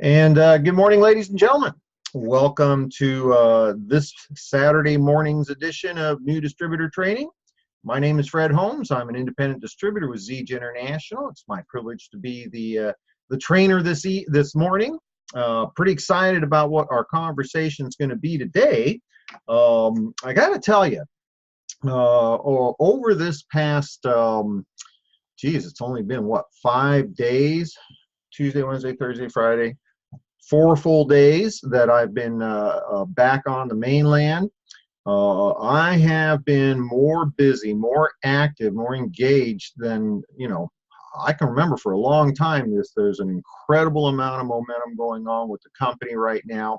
And good morning, ladies and gentlemen. Welcome to this Saturday morning's edition of New Distributor Training. My name is Fred Holmes. I'm an independent distributor with ZJ International. It's my privilege to be the trainer this morning. Pretty excited about what our conversation is going to be today. I got to tell you, over this past, it's only been what, 5 days? Tuesday, Wednesday, Thursday, Friday. 4 full days that I've been back on the mainland. I have been more busy, more active, more engaged than, I can remember for a long time. There's an incredible amount of momentum going on with the company right now.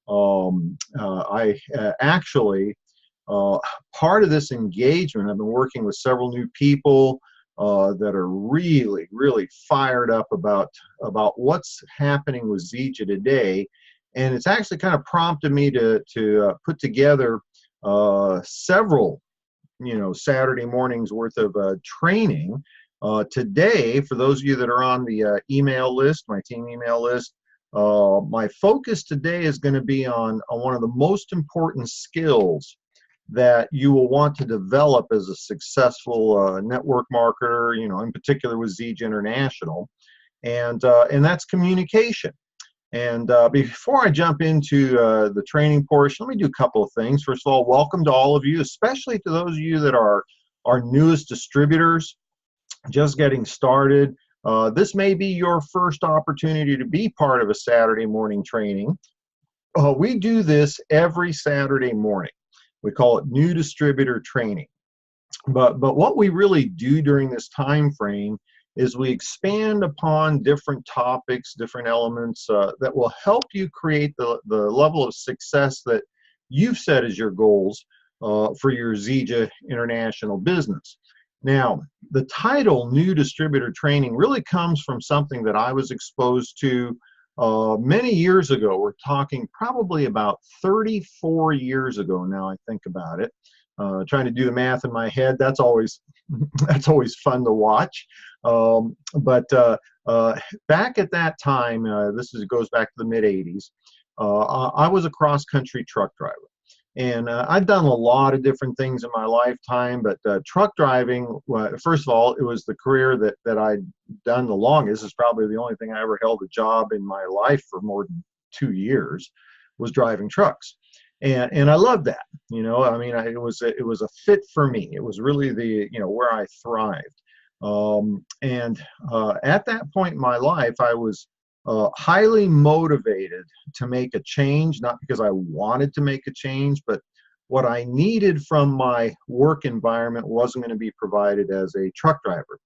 I actually, part of this engagement, I've been working with several new people that are really, really fired up about what's happening with ZJ today. And it's actually kind of prompted me to put together several, Saturday mornings worth of training. Today, for those of you that are on the email list, my team email list, my focus today is going to be on one of the most important skills that you will want to develop as a successful network marketer, in particular with ZJ International, and that's communication. And before I jump into the training portion, let me do a couple of things. First of all, welcome to all of you, especially to those of you that are our newest distributors, just getting started. This may be your first opportunity to be part of a Saturday morning training. We do this every Saturday morning. We call it New Distributor Training. But what we really do during this time frame is we expand upon different topics, different elements that will help you create the level of success that you've set as your goals for your ZJ International business. Now, the title New Distributor Training really comes from something that I was exposed to many years ago. We're talking probably about 34 years ago now, I think about it. Trying to do the math in my head, that's always fun to watch. But back at that time, goes back to the mid-'80s, I was a cross-country truck driver. And I've done a lot of different things in my lifetime, but truck driving, first of all, it was the career that I'd done the longest. It's probably the only thing I ever held a job in my life for more than 2 years, was driving trucks. And I loved that. It was a fit for me. It was really where I thrived. At that point in my life, I was highly motivated to make a change, not because I wanted to make a change, but what I needed from my work environment wasn't going to be provided as a truck driver.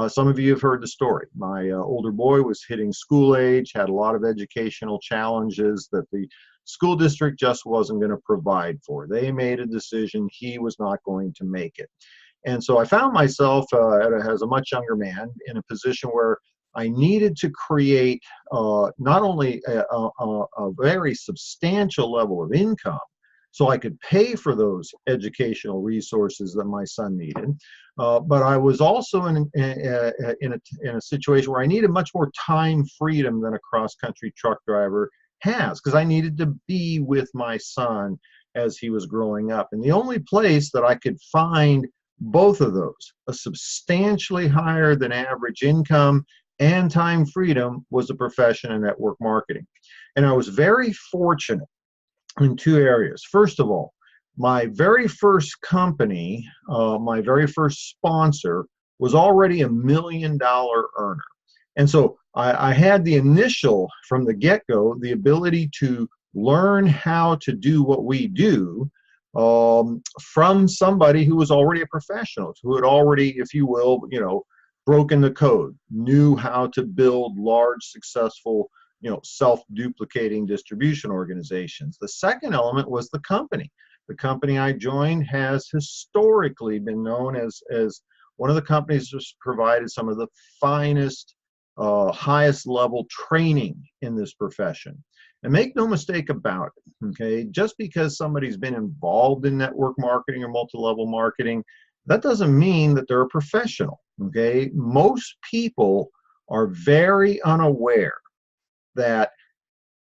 Some of you have heard the story. My older boy was hitting school age, had a lot of educational challenges that the school district just wasn't going to provide for. They made a decision he was not going to make it. And so I found myself, as a much younger man, in a position where I needed to create not only a very substantial level of income so I could pay for those educational resources that my son needed, but I was also in a situation where I needed much more time freedom than a cross-country truck driver has, because I needed to be with my son as he was growing up. And the only place that I could find both of those, a substantially higher than average income and time freedom, was a profession in network marketing. And I was very fortunate in 2 areas. First of all, my very first company, my very first sponsor, was already $1 million earner. And so I had the initial, from the get-go, the ability to learn how to do what we do from somebody who was already a professional, who had already, if you will, broken the code, knew how to build large, successful, self-duplicating distribution organizations. The second element was the company. The company I joined has historically been known as one of the companies that's provided some of the finest, highest level training in this profession. And make no mistake about it, okay? Just because somebody's been involved in network marketing or multi-level marketing, that doesn't mean that they're a professional, okay? Most people are very unaware that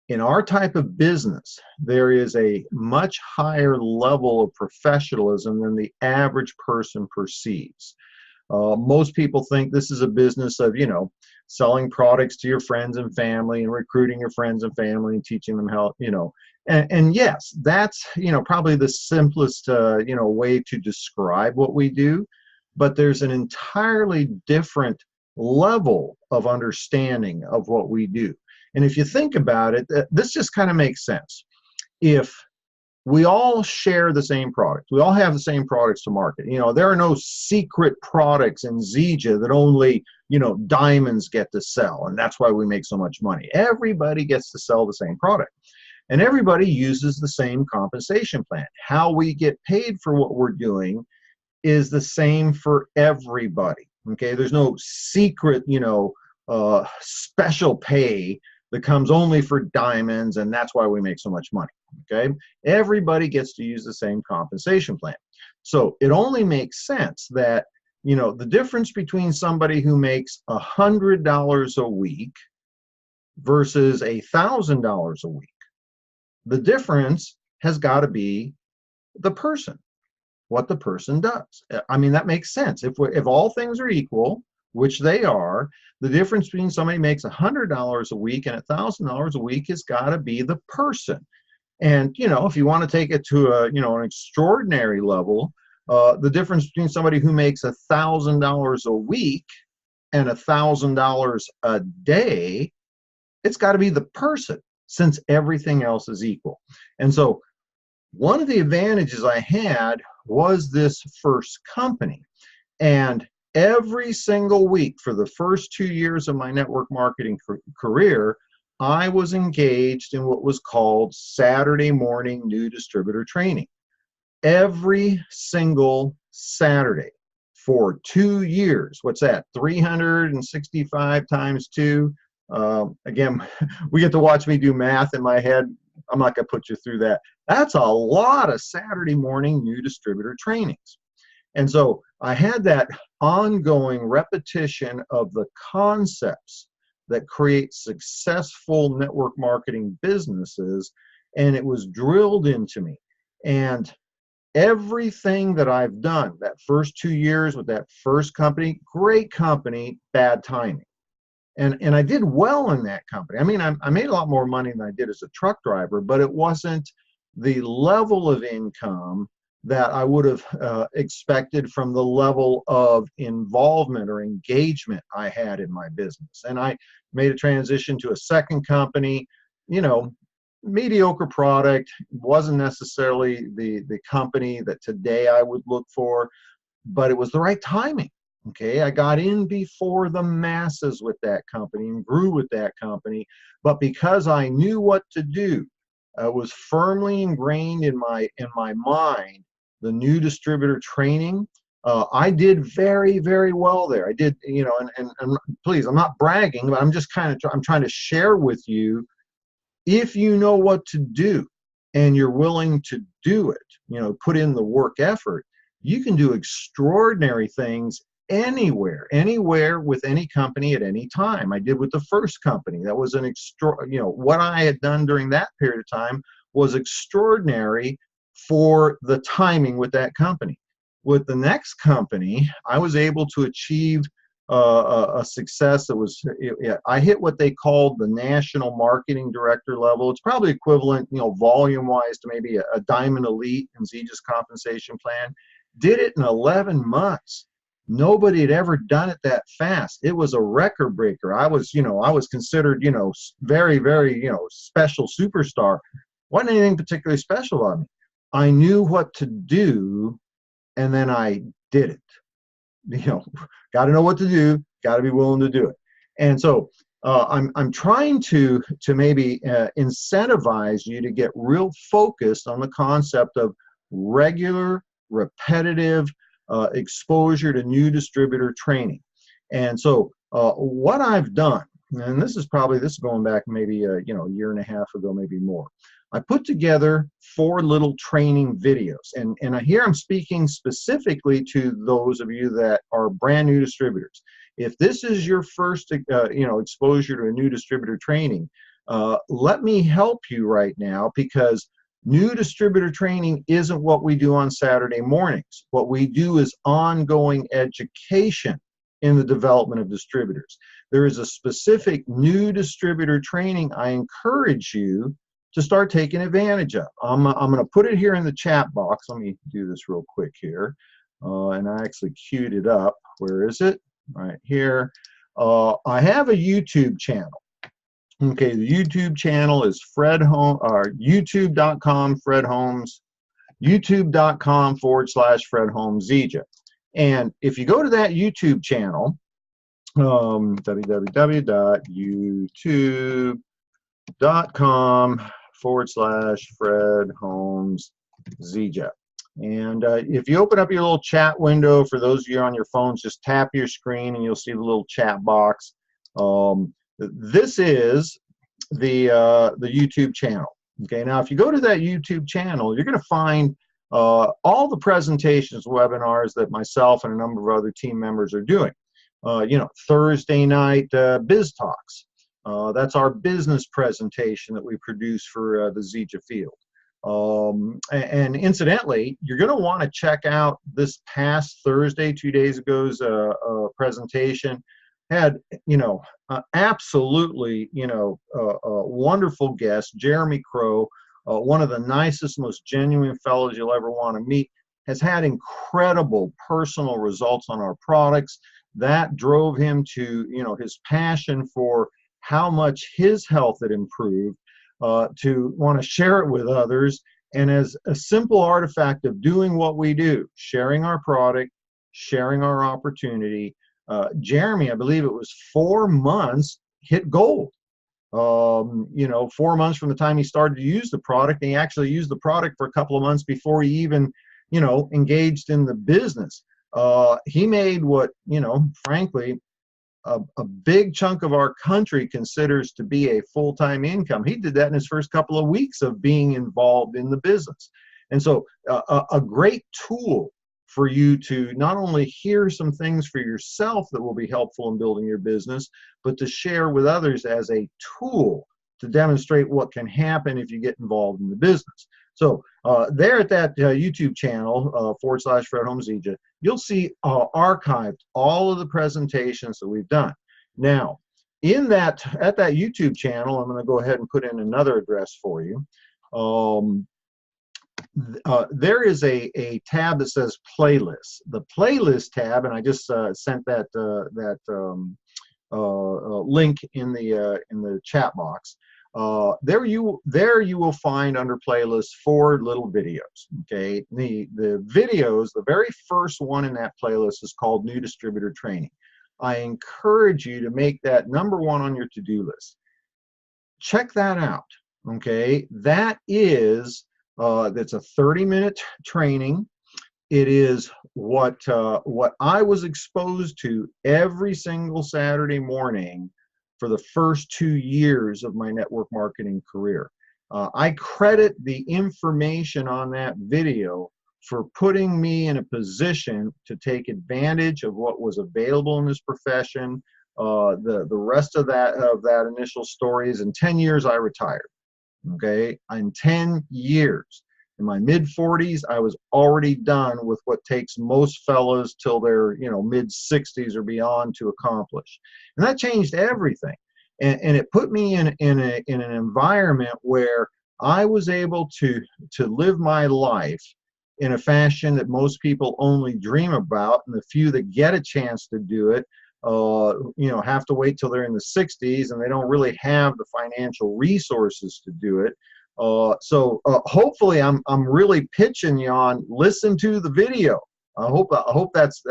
in our type of business, there is a much higher level of professionalism than the average person perceives. Most people think this is a business of, selling products to your friends and family and recruiting your friends and family and teaching them how, and yes, that's, probably the simplest, way to describe what we do. But there's an entirely different level of understanding of what we do. And if you think about it, this just kind of makes sense. If we all share the same products, we all have the same products to market. There are no secret products in Zija that only, diamonds get to sell, and that's why we make so much money. Everybody gets to sell the same product, and everybody uses the same compensation plan. How we get paid for what we're doing is the same for everybody. Okay, there's no secret, special pay that comes only for diamonds, and that's why we make so much money. Okay, everybody gets to use the same compensation plan. So it only makes sense that, the difference between somebody who makes $100 a week versus $1,000 a week, the difference has got to be the person, what the person does. I mean, that makes sense. If all things are equal, which they are, the difference between somebody who makes $100 a week and $1,000 a week has got to be the person. And, if you want to take it to an extraordinary level, the difference between somebody who makes $1,000 a week and $1,000 a day, it's got to be the person, since everything else is equal. And so one of the advantages I had was this first company. And every single week for the first 2 years of my network marketing career, I was engaged in what was called Saturday morning new distributor training. Every single Saturday for 2 years. What's that? 365 times 2. Again, we get to watch me do math in my head. I'm not going to put you through that. That's a lot of Saturday morning new distributor trainings. And so I had that ongoing repetition of the concepts that create successful network marketing businesses, and it was drilled into me. And everything that I've done, that first 2 years with that first company, great company, bad timing. And I did well in that company. I mean, I made a lot more money than I did as a truck driver, but it wasn't the level of income that I would have expected from the level of involvement or engagement I had in my business. And I made a transition to a second company, mediocre product, wasn't necessarily the company that today I would look for, but it was the right timing. Okay, I got in before the masses with that company and grew with that company, but because I knew what to do, was firmly ingrained in my mind, the new distributor training. I did very, very well there. I did, and please, I'm not bragging, but I'm just I'm trying to share with you, if you know what to do and you're willing to do it, put in the work effort, you can do extraordinary things anywhere with any company at any time. I did with the first company. That was what I had done during that period of time was extraordinary for the timing with that company. With the next company, I was able to achieve a success that was, I hit what they called the national marketing director level. It's probably equivalent, volume-wise to maybe a Diamond Elite in Zija's compensation plan. Did it in 11 months. Nobody had ever done it that fast. It was a record breaker. I was considered, very, very, special superstar. Wasn't anything particularly special on me. I knew what to do, and then I did it. Got to know what to do. Got to be willing to do it. And so I'm trying to maybe incentivize you to get real focused on the concept of regular, repetitive exposure to new distributor training. And so what I've done, and this is going back maybe a year and a half ago, maybe more. I put together 4 little training videos, and here I'm speaking specifically to those of you that are brand new distributors. If this is your first exposure to a new distributor training, let me help you right now, because new distributor training isn't what we do on Saturday mornings. What we do is ongoing education in the development of distributors. There is a specific new distributor training I encourage you to start taking advantage of. I'm going to put it here in the chat box. Let me do this real quick here. And I actually queued it up. Where is it? Right here. I have a YouTube channel. Okay, the YouTube channel is Fred Holmes, or youtube.com Fred Holmes, youtube.com/Fred Holmes Zija. And if you go to that YouTube channel, www.youtube.com/Fred Holmes Zija. And if you open up your little chat window, for those of you on your phones, just tap your screen and you'll see the little chat box. This is the YouTube channel. Okay, now if you go to that YouTube channel, you're going to find all the presentations, webinars that myself and a number of other team members are doing. You know, Thursday night Biz Talks. That's our business presentation that we produce for the Zija field. And incidentally, you're going to want to check out this past Thursday, 2 days ago's presentation. Had, you know, absolutely, you know, a wonderful guest, Jeremy Crow, one of the nicest, most genuine fellows you'll ever want to meet, has had incredible personal results on our products. That drove him to, you know, his passion for how much his health had improved, to want to share it with others. And as a simple artifact of doing what we do, sharing our product, sharing our opportunity, Jeremy, I believe it was 4 months, hit gold. You know, 4 months from the time he started to use the product, and he actually used the product for a couple of months before he even, you know, engaged in the business. He made what, you know, frankly, a big chunk of our country considers to be a full-time income. He did that in his first couple of weeks of being involved in the business. And so a great tool for you to not only hear some things for yourself that will be helpful in building your business, but to share with others as a tool to demonstrate what can happen if you get involved in the business. So there at that YouTube channel, /Fred Holmes Zija, you'll see archived all of the presentations that we've done. Now, in that, at that YouTube channel, I'm going to go ahead and put in another address for you. There is a tab that says playlists. The playlist tab, and I just sent that link in the chat box. There you will find under playlists 4 little videos. Okay, the videos, the very first one in that playlist is called New Distributor Training. I encourage you to make that #1 on your to-do list. Check that out. Okay, that is that's a 30-minute training. It is what I was exposed to every single Saturday morning for the first 2 years of my network marketing career. I credit the information on that video for putting me in a position to take advantage of what was available in this profession. The rest of that initial story is in 10 years I retired. Okay, in 10 years. In my mid-40s, I was already done with what takes most fellas till their, you know, mid-60s or beyond to accomplish. And that changed everything. And it put me in an environment where I was able to live my life in a fashion that most people only dream about, and the few that get a chance to do it, you know, have to wait till they're in the 60s, and they don't really have the financial resources to do it. So hopefully I'm really pitching you on, listen to the video. I hope that's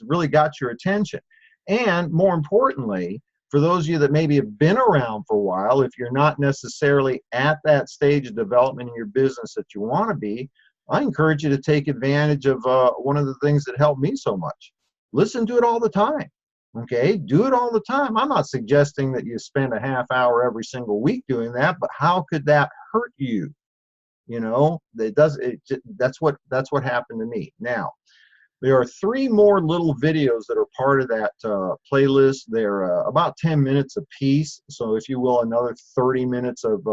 really got your attention. And more importantly, for those of you that maybe have been around for a while, if you're not necessarily at that stage of development in your business that you want to be, I encourage you to take advantage of one of the things that helped me so much. Listen to it all the time. Okay, do it all the time. I'm not suggesting that you spend a half hour every single week doing that, but how could that hurt you? You know, that's what happened to me. Now, There are 3 more little videos that are part of that playlist. They're about 10 minutes a piece, so if you will, another 30 minutes of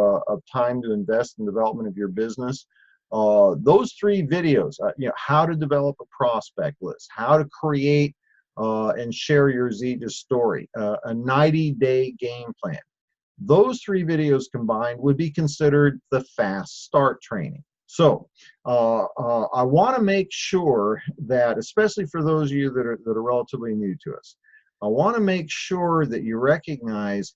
time to invest in development of your business. Those 3 videos, how to develop a prospect list, how to create and share your Zeta story, a 90-day game plan. Those 3 videos combined would be considered the fast start training. So I want to make sure that, especially for those of you that are relatively new to us, I want to make sure that you recognize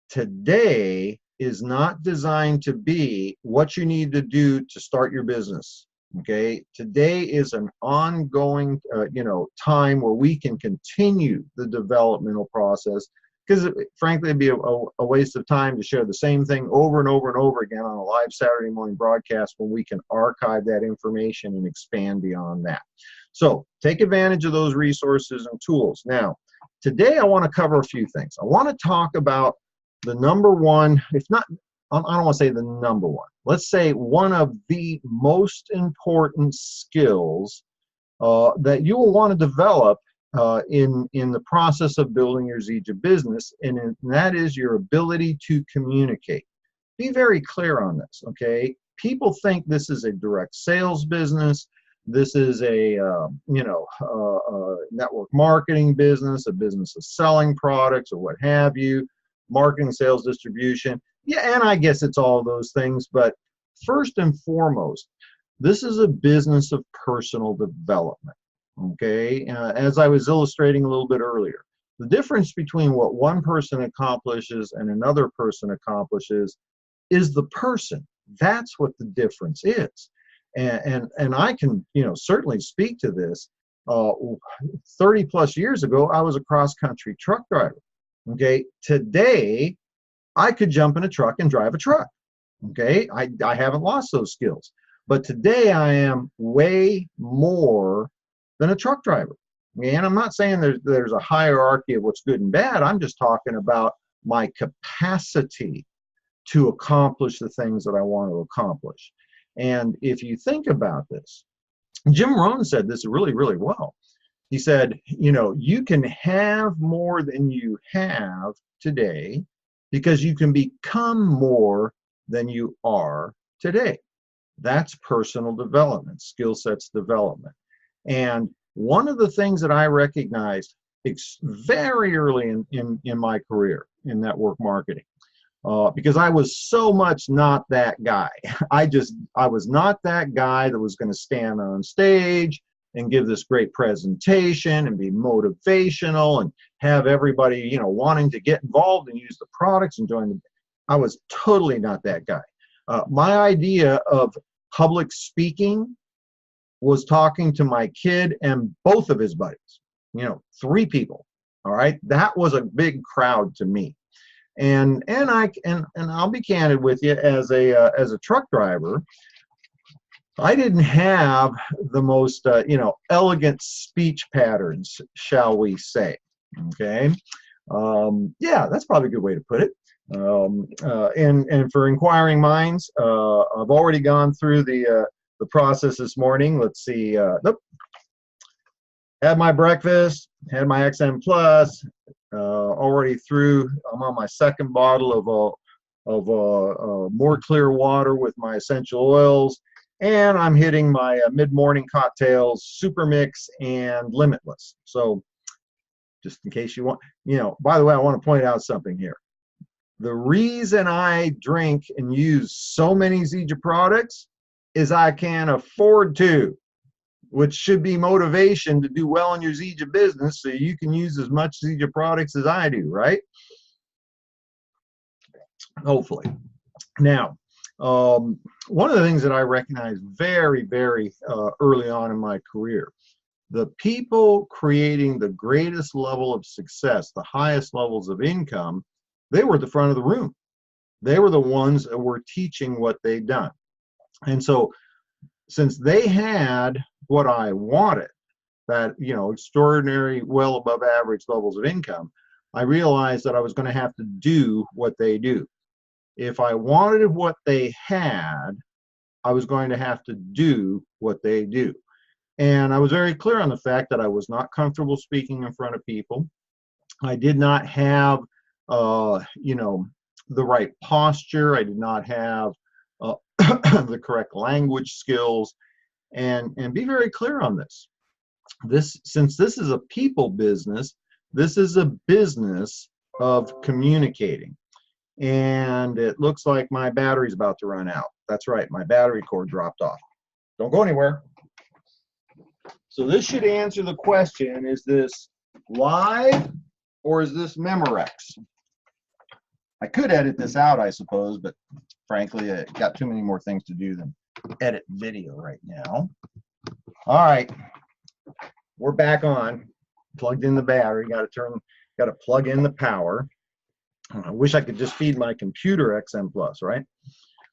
today is not designed to be what you need to do to start your business. Okay, today is an ongoing time where we can continue the developmental process, because frankly it'd be a waste of time to share the same thing over and over and over again on a live Saturday morning broadcast when we can archive that information and expand beyond that. So take advantage of those resources and tools. Now, today I want to cover a few things. I want to talk about the number one, if not, I don't want to say the number one, let's say one of the most important skills that you will want to develop in the process of building your Zeta business, and that is your ability to communicate. Be very clear on this, okay? People think this is a direct sales business. This is a network marketing business, a business of selling products or what have you, marketing, sales, distribution. Yeah, and I guess it's all those things, but first and foremost, this is a business of personal development. Okay, as I was illustrating a little bit earlier, the difference between what one person accomplishes and another person accomplishes is the person. That's what the difference is. And I can certainly speak to this. 30 plus years ago, I was a cross-country truck driver. Okay, today I could jump in a truck and drive a truck. Okay, I haven't lost those skills, but today I am way more than a truck driver. And I'm not saying there's a hierarchy of what's good and bad. I'm just talking about my capacity to accomplish the things that I want to accomplish. And if you think about this, Jim Rohn said this really, really well. He said, you can have more than you have today because you can become more than you are today. That's personal development, skill sets development. And one of the things that I recognized very early in my career in network marketing, because I was so much not that guy. I was not that guy that was going to stand on stage and give this great presentation and be motivational and have everybody, wanting to get involved and use the products and join. I was totally not that guy. My idea of public speaking was talking to my kid and both of his buddies, 3 people. All right, that was a big crowd to me. And I'll be candid with you, as a truck driver, I didn't have the most elegant speech patterns, shall we say? Okay, yeah, that's probably a good way to put it. And for inquiring minds, I've already gone through the process this morning. Let's see. Nope. Had my breakfast. Had my XM Plus. Already through. I'm on my 2nd bottle of more clear water with my essential oils, and I'm hitting my mid-morning cocktails, Super Mix and Limitless. So, just in case you want, by the way, I want to point out something here. The reason I drink and use so many Zeta products is I can afford to, which should be motivation to do well in your Zeta business, so you can use as much Zeta products as I do, right? Hopefully. Now, one of the things that I recognized very, very early on in my career, the people creating the greatest level of success, the highest levels of income, they were at the front of the room. They were the ones that were teaching what they'd done. And so, since they had what I wanted, that, extraordinary, well above average levels of income, I realized that I was going to have to do what they do. If I wanted what they had, I was going to have to do what they do. And I was very clear on the fact that I was not comfortable speaking in front of people. I did not have, the right posture. I did not have the correct language skills, and be very clear on this. Since this is a people business, this is a business of communicating. And it looks like my battery's about to run out. That's right, my battery cord dropped off. Don't go anywhere. So this should answer the question, is this live or is this Memorex? I could edit this out, I suppose, but frankly, I got too many more things to do than edit video right now. All right, we're back on. Plugged in the battery, got to plug in the power. I wish I could just feed my computer XM Plus, right?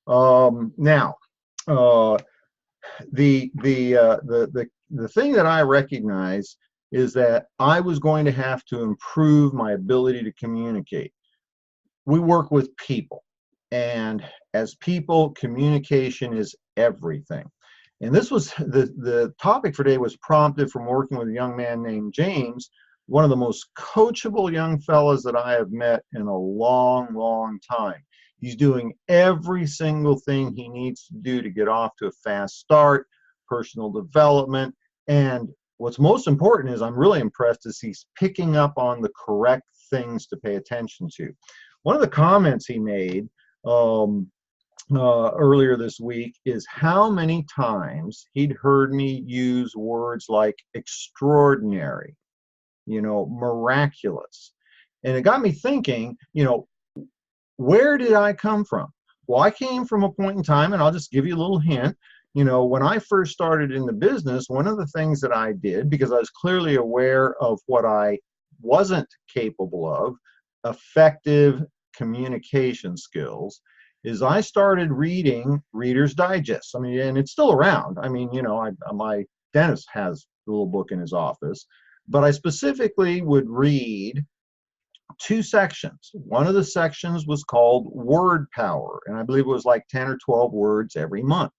Now, the thing that I recognize is that I was going to have to improve my ability to communicate. We work with people, and as people, communication is everything. And this was the topic for today was prompted from working with a young man named James, one of the most coachable young fellas that I have met in a long, long time. He's doing every single thing he needs to do to get off to a fast start, personal development, and what's most important is I'm really impressed is he's picking up on the correct things to pay attention to. One of the comments he made earlier this week is how many times he'd heard me use words like extraordinary, miraculous. And it got me thinking, where did I come from? Well, I came from a point in time, and I'll just give you a little hint. When I first started in the business, one of the things that I did, because I was clearly aware of what I wasn't capable of, effective communication skills, is I started reading Reader's Digest. I mean, and it's still around. I mean, my dentist has the little book in his office, but I specifically would read two sections. One of the sections was called Word Power, and I believe it was like 10 or 12 words every month.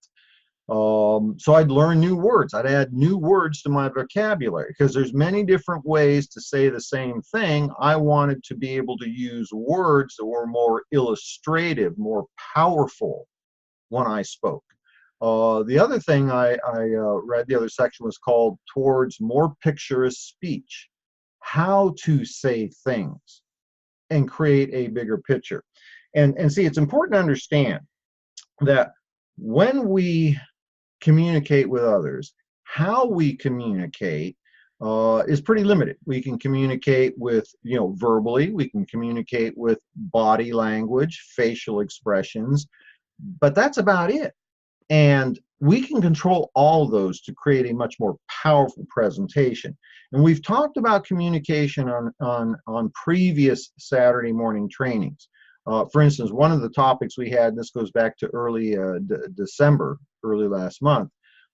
So I'd learn new words. I'd add new words to my vocabulary because there's many different ways to say the same thing. I wanted to be able to use words that were more illustrative, more powerful when I spoke. The other thing I read, the other section was called Towards More Picturesque Speech, how to say things and create a bigger picture. And see, it's important to understand that when we communicate with others, how we communicate is pretty limited. We can communicate with, verbally, we can communicate with body language, facial expressions, but that's about it. And we can control all of those to create a much more powerful presentation. And we've talked about communication on previous Saturday morning trainings. For instance, one of the topics we had, and this goes back to early December, early last month,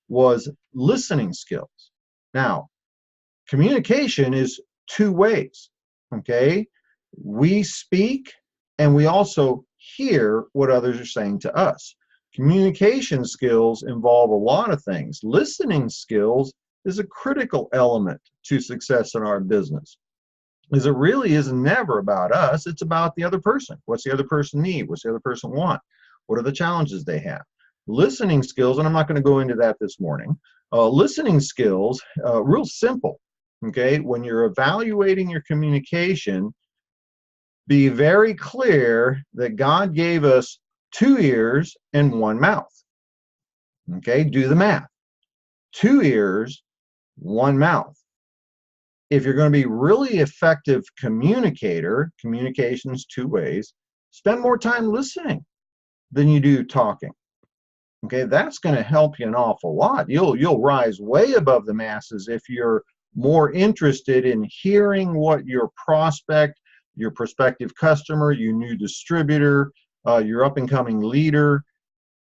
was listening skills. Now, communication is two ways, okay? We speak and we also hear what others are saying to us. Communication skills involve a lot of things. Listening skills is a critical element to success in our business. Because it really is never about us, it's about the other person. What's the other person need? What's the other person want? What are the challenges they have? Listening skills, and I'm not going to go into that this morning. Listening skills, real simple, okay? When you're evaluating your communication, be very clear that God gave us 2 ears and 1 mouth, okay? Do the math. 2 ears, 1 mouth. If you're going to be really effective communicator, communication's 2 ways, spend more time listening than you do talking. Okay, that's going to help you an awful lot. You'll rise way above the masses if you're more interested in hearing what your prospect, your prospective customer, your new distributor, your up-and-coming leader.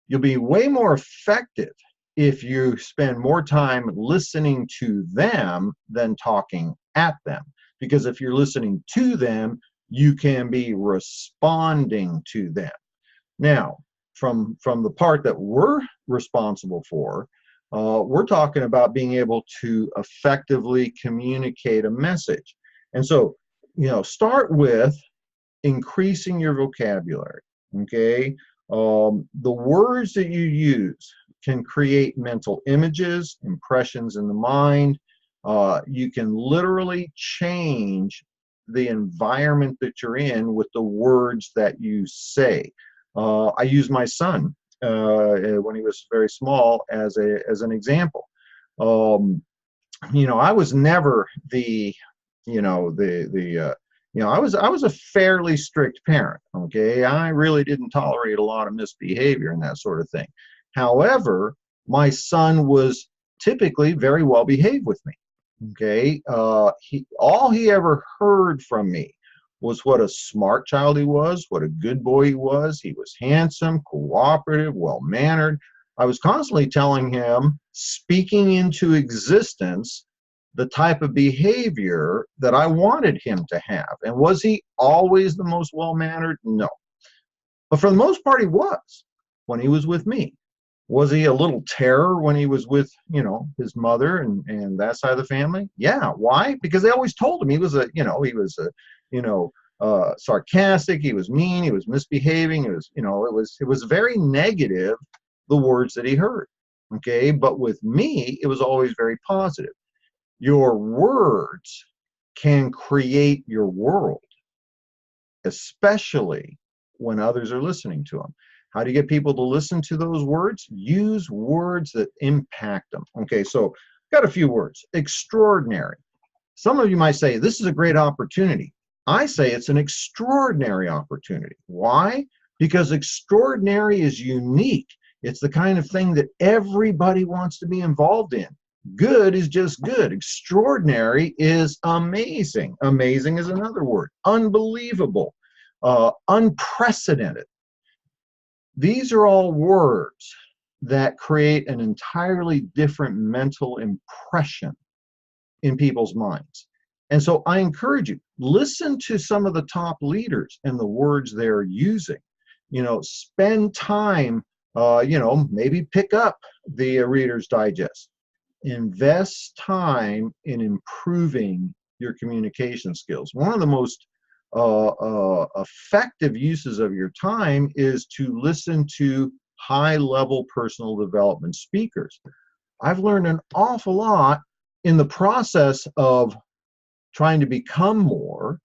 You'll be way more effective if you spend more time listening to them than talking at them. Because if you're listening to them, you can be responding to them. Now, from the part that we're responsible for, We're talking about being able to effectively communicate a message. And so, start with increasing your vocabulary. Okay. The words that you use can create mental images, impressions in the mind. You can literally change the environment that you're in with the words that you say. I use my son when he was very small as an example. I was never the, I was a fairly strict parent. Okay, I really didn't tolerate a lot of misbehavior and that sort of thing. However, my son was typically very well behaved with me. Okay, all he ever heard from me was what a smart child he was, what a good boy he was. He was handsome, cooperative, well mannered. I was constantly telling him, speaking into existence, the type of behavior that I wanted him to have. And was he always the most well-mannered? No. But for the most part, he was when he was with me. Was he a little terror when he was with, his mother and that side of the family? Yeah. Why? Because they always told him he was sarcastic. He was mean. He was misbehaving. It was very negative, the words that he heard. Okay. But with me, it was always very positive. Your words can create your world, especially when others are listening to them. How do you get people to listen to those words? Use words that impact them. Okay, so got a few words. Extraordinary. Some of you might say, this is a great opportunity. I say it's an extraordinary opportunity. Why? Because extraordinary is unique. It's the kind of thing that everybody wants to be involved in. Good is just good. Extraordinary is amazing. Amazing is another word. Unbelievable. Unprecedented. These are all words that create an entirely different mental impression in people's minds. And so I encourage you, listen to some of the top leaders and the words they're using. Spend time, maybe pick up the Reader's Digest. Invest time in improving your communication skills. One of the most effective uses of your time is to listen to high-level personal development speakers. I've learned an awful lot in the process of trying to become more,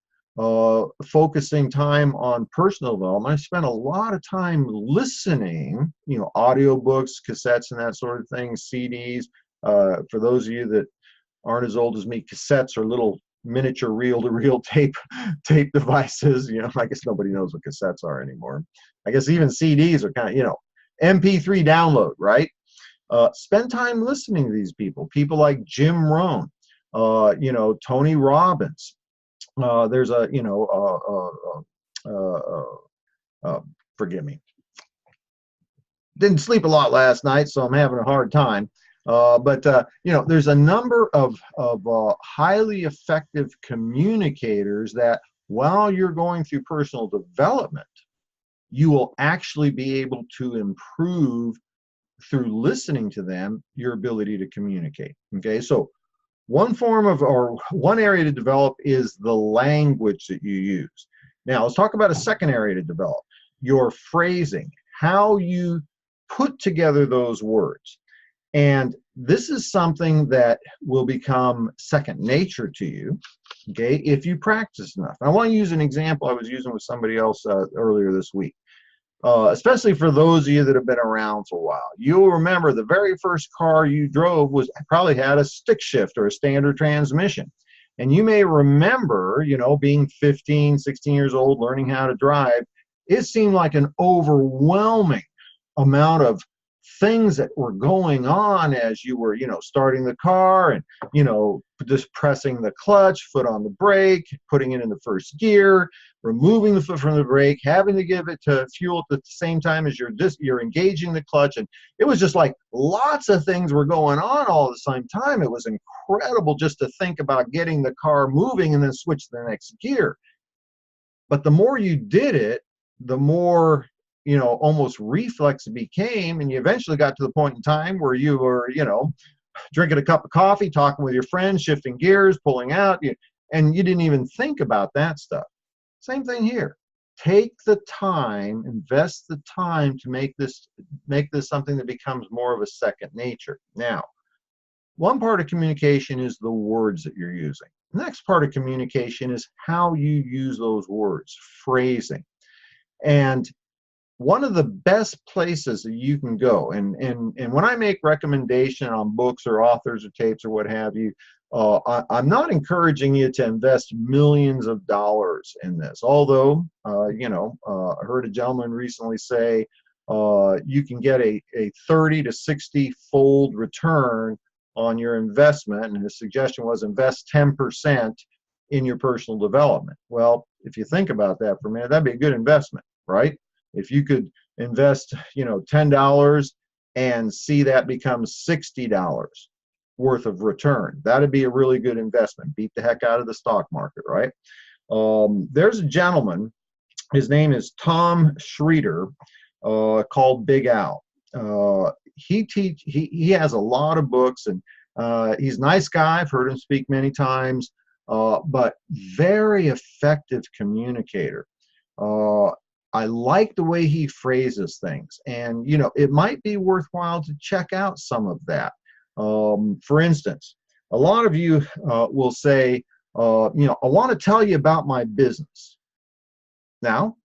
focusing time on personal development. I spent a lot of time listening, audiobooks, cassettes, and that sort of thing, CDs. For those of you that aren't as old as me, cassettes are little miniature reel-to-reel tape devices. I guess nobody knows what cassettes are anymore. I guess even CDs are kind of, MP3 download, right? Spend time listening to these people like Jim Rohn, Tony Robbins. There's forgive me. Didn't sleep a lot last night, so I'm having a hard time. But there's a number of highly effective communicators that while you're going through personal development, you will actually be able to improve through listening to them, your ability to communicate. Okay, so one area to develop is the language that you use. Now let's talk about a second area to develop, your phrasing, how you put together those words. And this is something that will become second nature to you, okay, if you practice enough. And I want to use an example I was using with somebody else earlier this week, especially for those of you that have been around for a while. You'll remember the very first car you drove probably had a stick shift or a standard transmission. And you may remember, being 15, 16 years old, learning how to drive, it seemed like an overwhelming amount of things that were going on as you were, starting the car and, just pressing the clutch, foot on the brake, putting it in the first gear, removing the foot from the brake, having to give it to fuel at the same time as you're engaging the clutch. And it was just like lots of things were going on all at the same time. It was incredible just to think about getting the car moving and then switch to the next gear. But the more you did it, the more almost reflex it became, and you eventually got to the point in time where you were, drinking a cup of coffee, talking with your friends, shifting gears, pulling out, and you didn't even think about that stuff. Same thing here. Take the time, invest the time to make this something that becomes more of a second nature. Now, one part of communication is the words that you're using. The next part of communication is how you use those words, phrasing. And one of the best places that you can go, and when I make recommendation on books or authors or tapes or what have you, I'm not encouraging you to invest millions of dollars in this. Although, I heard a gentleman recently say you can get a 30 to 60 fold return on your investment, and his suggestion was invest 10% in your personal development. Well, if you think about that for a minute, that'd be a good investment, right? If you could invest, $10 and see that become $60 worth of return, that'd be a really good investment. Beat the heck out of the stock market, right? There's a gentleman, his name is Tom Schreeder, called Big Al. He has a lot of books, and he's a nice guy. I've heard him speak many times, but very effective communicator. I like the way he phrases things, and it might be worthwhile to check out some of that. For instance, a lot of you will say, I want to tell you about my business. Now,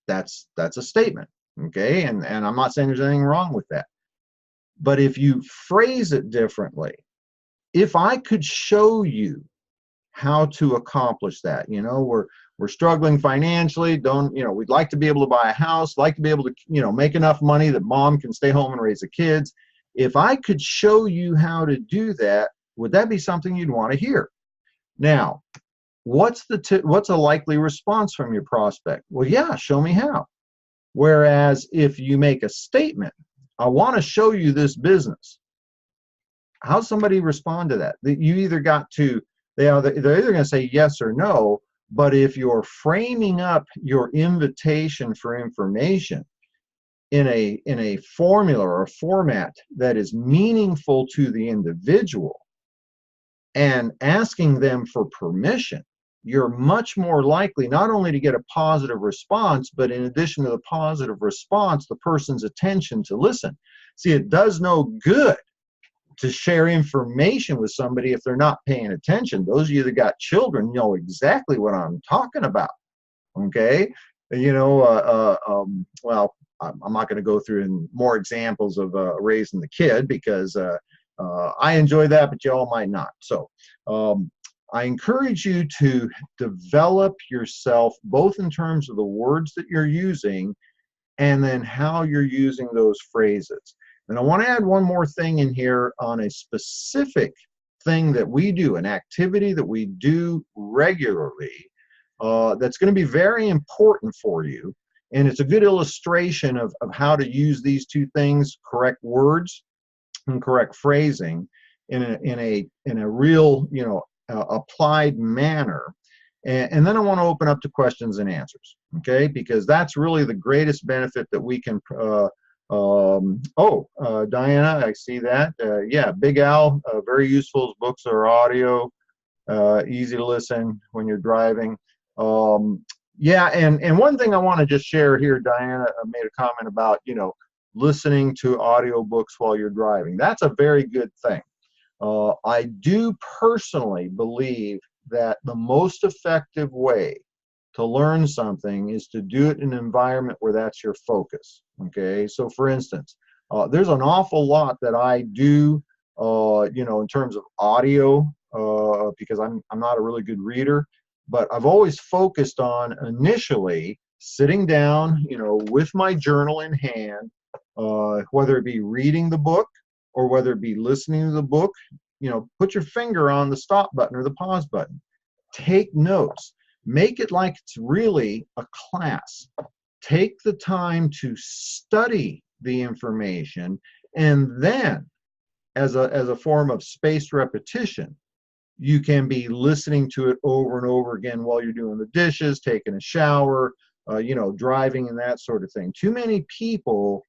that's a statement, okay? And I'm not saying there's anything wrong with that. But if you phrase it differently, if I could show you how to accomplish that, we're struggling financially, we'd like to be able to buy a house, like to be able to, make enough money that mom can stay home and raise the kids. If I could show you how to do that, would that be something you'd want to hear? Now, what's a likely response from your prospect? Well, yeah, show me how. Whereas if you make a statement, I want to show you this business, how's somebody respond to that? You either got to, they're either going to say yes or no, but if you're framing up your invitation for information in a formula or a format that is meaningful to the individual and asking them for permission, you're much more likely not only to get a positive response, but in addition to the positive response, the person's attention to listen. See, it does no good to share information with somebody if they're not paying attention. Those of you that got children know exactly what I'm talking about, okay? Well, I'm not going to go through more examples of raising the kid because I enjoy that, but y'all might not. So I encourage you to develop yourself both in terms of the words that you're using and then how you're using those phrases. And I want to add one more thing in here on a specific thing that we do, an activity that we do regularly that's going to be very important for you. And it's a good illustration of how to use these two things, correct words and correct phrasing, in a real, applied manner. And then I want to open up to questions and answers, okay? Because that's really the greatest benefit that we can Diana, I see that. Yeah, Big Al, very useful. His books are audio, easy to listen when you're driving. Yeah, and one thing I want to just share here, Diana made a comment about, listening to audio books while you're driving. That's a very good thing. I do personally believe that the most effective way to learn something is to do it in an environment where that's your focus, okay? So for instance, there's an awful lot that I do, in terms of audio, because I'm not a really good reader, but I've always focused on initially sitting down, with my journal in hand, whether it be reading the book or whether it be listening to the book, put your finger on the stop button or the pause button. Take notes. Make it like it's really a class. Take the time to study the information, and then as a form of spaced repetition, you can be listening to it over and over again while you're doing the dishes, taking a shower, driving and that sort of thing. Too many people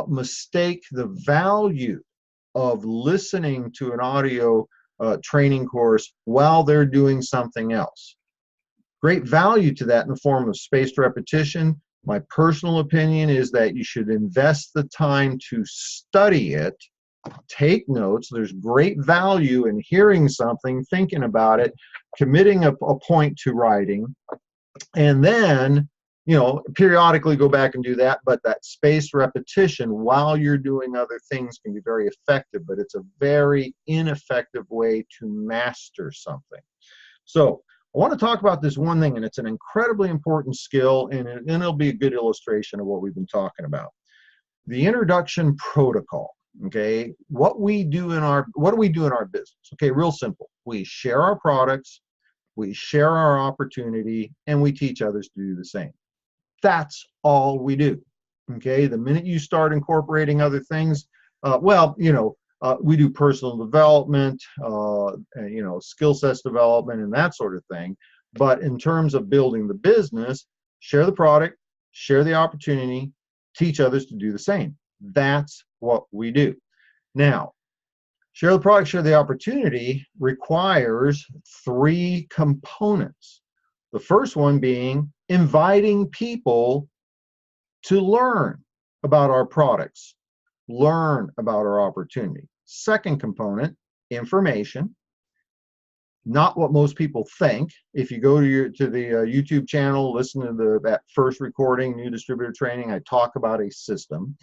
mistake the value of listening to an audio training course while they're doing something else. Great value to that in the form of spaced repetition. My personal opinion is that you should invest the time to study it, take notes. There's great value in hearing something, thinking about it, committing a point to writing, and then periodically go back and do that. But that spaced repetition while you're doing other things can be very effective, but it's a very ineffective way to master something. So I want to talk about this one thing, and it's an incredibly important skill, and it'll be a good illustration of what we've been talking about. The introduction protocol. Okay, what do we do in our business? Okay, real simple. We share our products, we share our opportunity, and we teach others to do the same. That's all we do. Okay, the minute you start incorporating other things, we do personal development, skill sets development, and that sort of thing. But in terms of building the business, share the product, share the opportunity, teach others to do the same. That's what we do. Now, share the product, share the opportunity requires 3 components. The first one being inviting people to learn about our products, learn about our opportunity. Second component, information. Not what most people think. If you go to the YouTube channel, listen to that first recording, New Distributor Training, I talk about a system.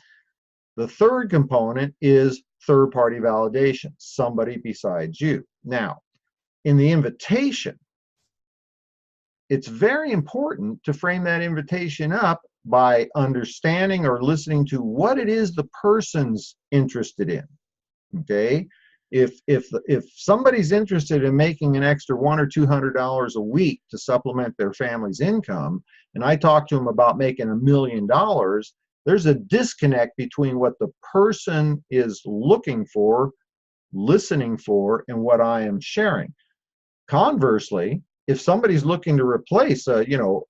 The third component is third-party validation, somebody besides you. Now, in the invitation, it's very important to frame that invitation up by understanding or listening to what it is the person's interested in. Okay, if somebody's interested in making an extra $100 or $200 a week to supplement their family's income, and I talk to them about making $1 million, there's a disconnect between what the person is looking for, listening for, and what I am sharing. Conversely, if somebody's looking to replace a $100,000,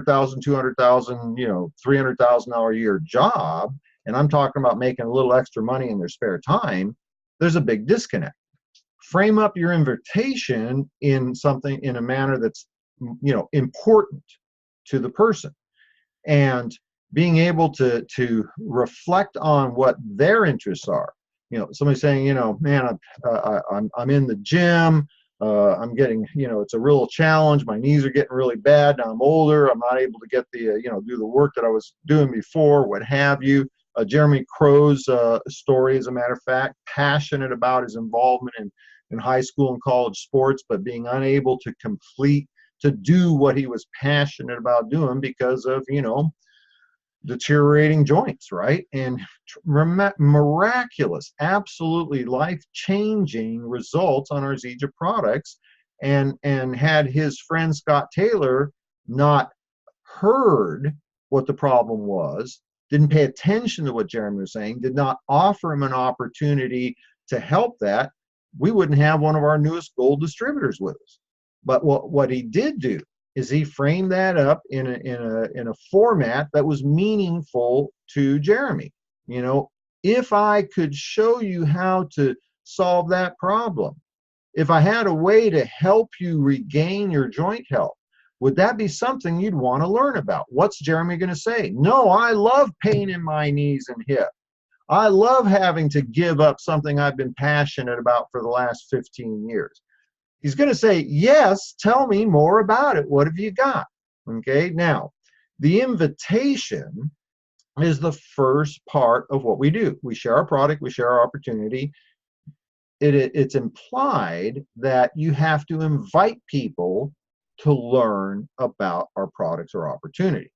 $200,000, $300,000 a year job, and I'm talking about making a little extra money in their spare time, there's a big disconnect. Frame up your invitation in a manner that's important to the person, and being able to reflect on what their interests are. Somebody saying, man, I'm in the gym. I'm getting, it's a real challenge. My knees are getting really bad. Now I'm older. I'm not able to get the, do the work that I was doing before, what have you. Jeremy Crow's story, as a matter of fact, passionate about his involvement in high school and college sports, but being unable to do what he was passionate about doing because of, deteriorating joints, right? And miraculous, absolutely life-changing results on our Zija products. And had his friend Scott Taylor not heard what the problem was, didn't pay attention to what Jeremy was saying, did not offer him an opportunity to help that, we wouldn't have one of our newest gold distributors with us. But what he did do is he framed that up in a format that was meaningful to Jeremy. If I could show you how to solve that problem, if I had a way to help you regain your joint health, would that be something you'd want to learn about? What's Jeremy going to say? No, I love pain in my knees and hip. I love having to give up something I've been passionate about for the last 15 years. He's going to say, yes, tell me more about it. What have you got? Okay, now, the invitation is the first part of what we do. We share our product, we share our opportunity. It's implied that you have to invite people to learn about our products or opportunity.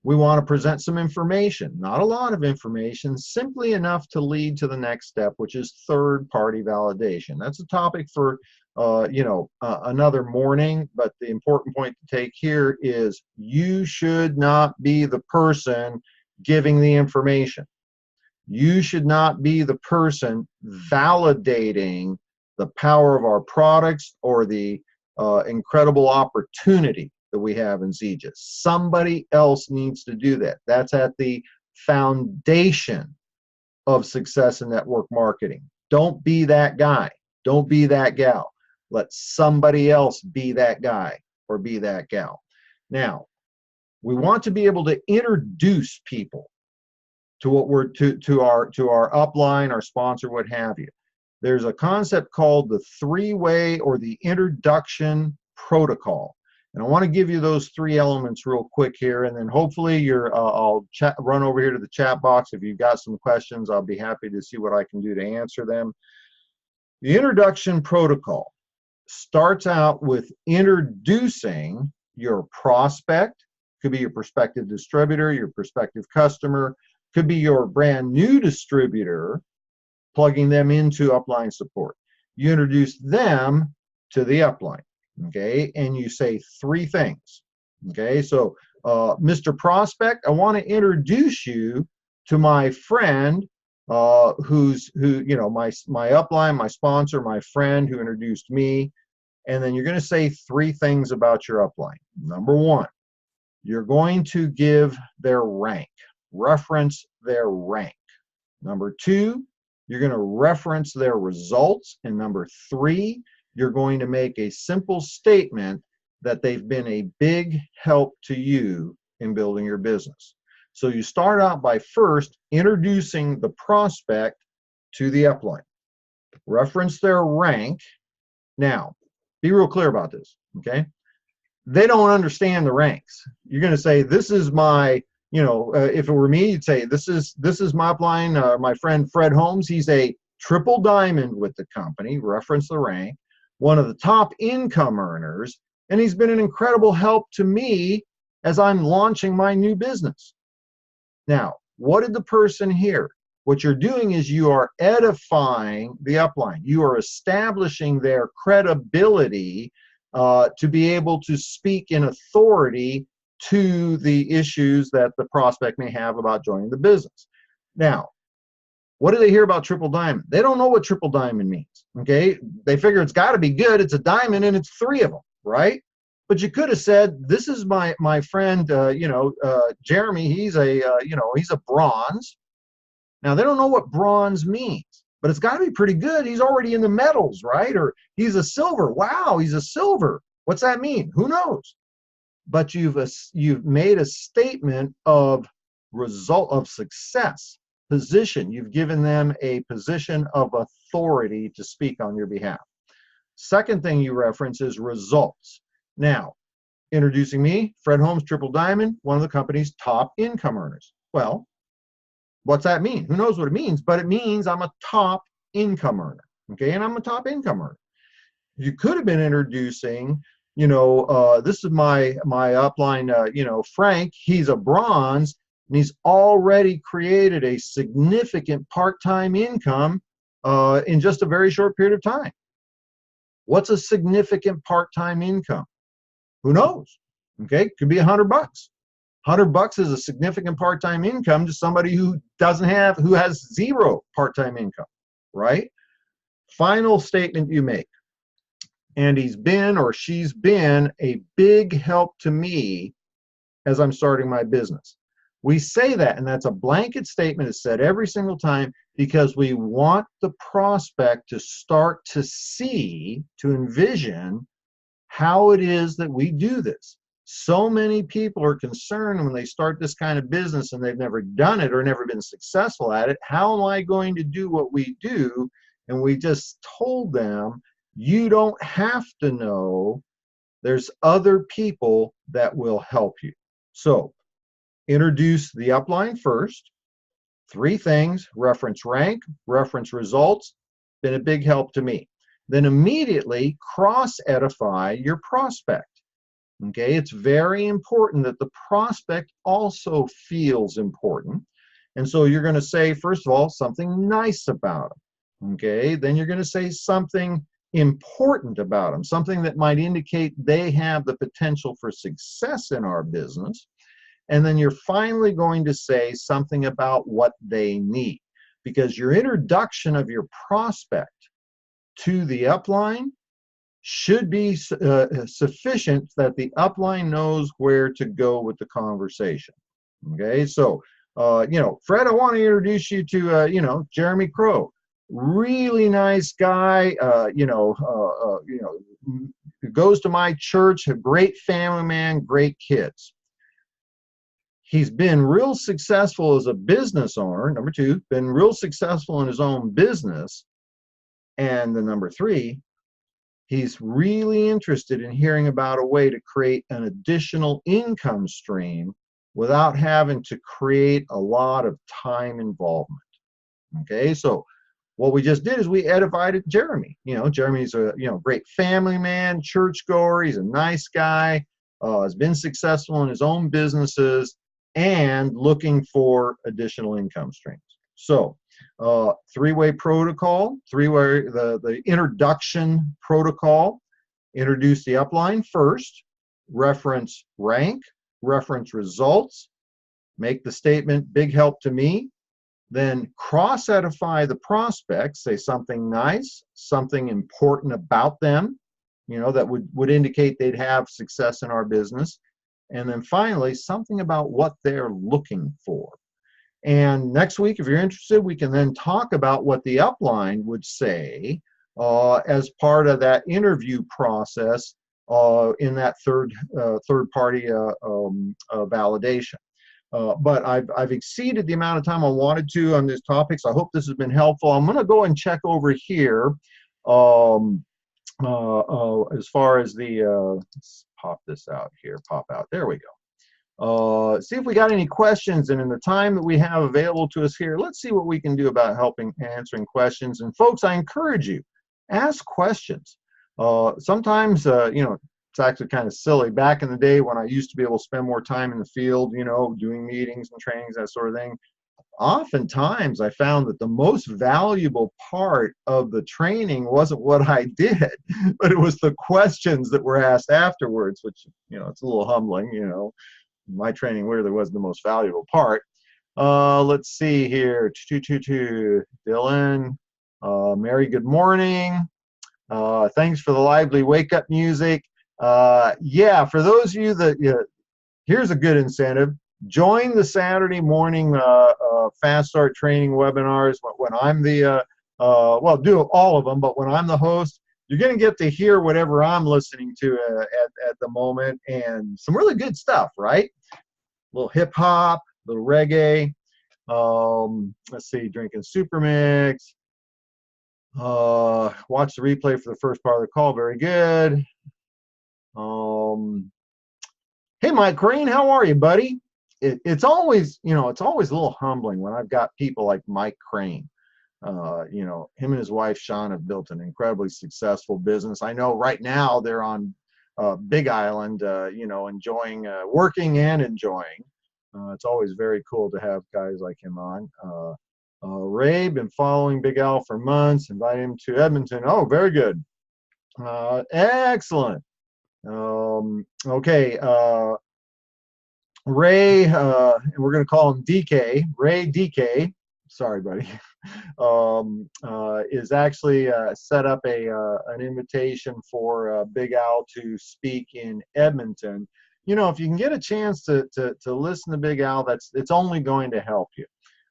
We want to present some information, not a lot of information, simply enough to lead to the next step, which is third-party validation. That's a topic for another morning, but the important point to take here is you should not be the person giving the information. You should not be the person validating the power of our products or the incredible opportunity that we have in Zija. Somebody else needs to do that. That's at the foundation of success in network marketing. Don't be that guy. Don't be that gal. Let somebody else be that guy or be that gal. Now, we want to be able to introduce people to what we're to our upline, our sponsor, what have you. There's a concept called the three-way or the introduction protocol. And I want to give you those three elements real quick here, and then hopefully I'll run over here to the chat box. If you've got some questions, I'll be happy to see what I can do to answer them. The introduction protocol starts out with introducing your prospect, could be your prospective distributor, your prospective customer, could be your brand new distributor, plugging them into upline support. You introduce them to the upline. Okay, and you say three things. Okay, so Mr. Prospect, I want to introduce you to my friend who you know, my upline, my sponsor, my friend who introduced me. And then you're going to say three things about your upline. Number one, you're going to give their rank, reference their rank. Number two, you're going to reference their results. And number three, you're going to make a simple statement that they've been a big help to you in building your business. So you start out by first introducing the prospect to the upline. Reference their rank. Now, be real clear about this, okay? They don't understand the ranks. You're going to say, this is my, you know, if it were me, you'd say, this is my upline, my friend Fred Holmes. He's a triple diamond with the company, reference the rank, one of the top income earners, and he's been an incredible help to me as I'm launching my new business. Now, what did the person hear? What you're doing is you are edifying the upline. You are establishing their credibility to be able to speak in authority to the issues that the prospect may have about joining the business. Now, what do they hear about triple diamond? They don't know what triple diamond means, okay? They figure it's got to be good. It's a diamond and it's three of them, right? But you could have said, this is my friend, Jeremy. He's he's a bronze. Now, they don't know what bronze means, but it's got to be pretty good. He's already in the metals, right? Or he's a silver. Wow, he's a silver. What's that mean? Who knows? But you've made a statement of result of success, position. You've given them a position of authority to speak on your behalf. Second thing you reference is results. Now, introducing me, Fred Holmes, triple diamond, one of the company's top income earners. Well, what's that mean? Who knows what it means? But it means I'm a top income earner, okay? And I'm a top income earner. You could have been introducing, this is my upline, Frank. He's a bronze, and he's already created a significant part-time income in just a very short period of time. What's a significant part-time income? Who knows? Okay, could be $100. $100 is a significant part-time income to somebody who has zero part-time income, right? Final statement you make. And he's been or she's been a big help to me as I'm starting my business. We say that, and that's a blanket statement. It's said every single time because we want the prospect to start to see, to envision how it is that we do this. So many people are concerned when they start this kind of business and they've never done it or never been successful at it. How am I going to do what we do? And we just told them, you don't have to know. There's other people that will help you. So introduce the upline first. Three things: reference rank, reference results, been a big help to me. Then immediately cross-edify your prospect. Okay, it's very important that the prospect also feels important. And so you're going to say, first of all, something nice about them. Okay, then you're going to say something important about them, something that might indicate they have the potential for success in our business. And then you're finally going to say something about what they need, because your introduction of your prospect to the upline should be sufficient that the upline knows where to go with the conversation. Okay, so Fred, I want to introduce you to Jeremy Crow. Really nice guy. Goes to my church. A great family man. Great kids. He's been real successful as a business owner. Number two, been real successful in his own business. And the number three, he's really interested in hearing about a way to create an additional income stream without having to create a lot of time involvement. Okay, so what we just did is we edified Jeremy. Jeremy's a great family man, churchgoer. He's a nice guy, has been successful in his own businesses, and looking for additional income streams. So three-way protocol, the introduction protocol. Introduce the upline first, reference rank, reference results, make the statement, big help to me, then cross-edify the prospect, say something nice, something important about them, that would indicate they'd have success in our business. And then finally, something about what they're looking for. And next week, if you're interested, we can then talk about what the upline would say as part of that interview process in that third-party validation. But I've exceeded the amount of time I wanted to on this topic, so I hope this has been helpful. I'm going to go and check over here as far as let's pop this out here, pop out. There we go. See if we got any questions, and in the time that we have available to us here, let's see what we can do about answering questions. And folks, I encourage you, ask questions. Sometimes, it's actually kind of silly. Back in the day when I used to be able to spend more time in the field, doing meetings and trainings, that sort of thing, oftentimes I found that the most valuable part of the training wasn't what I did, but it was the questions that were asked afterwards, which, it's a little humbling, my training really wasn't the most valuable part. Let's see here. Dylan, Mary, good morning. Thanks for the lively wake-up music. Yeah, for those of you that, here's a good incentive. Join the Saturday morning Fast Start training webinars when I'm the, well, do all of them, but when I'm the host, you're going to get to hear whatever I'm listening to at the moment, and some really good stuff, right? A little hip-hop, a little reggae. Let's see, drinking Super Mix. Watch the replay for the first part of the call. Very good. Hey, Mike Crane, how are you, buddy? It's always, it's always a little humbling when I've got people like Mike Crane. Him and his wife, Sean, have built an incredibly successful business. I know right now they're on Big Island, enjoying, working and enjoying. It's always very cool to have guys like him on. Ray, been following Big Al for months, invite him to Edmonton. Oh, very good. Excellent. Okay. Ray, we're going to call him DK. Ray DK. Sorry, buddy. Is actually set up an invitation for Big Al to speak in Edmonton. If you can get a chance to listen to Big Al, it's only going to help you.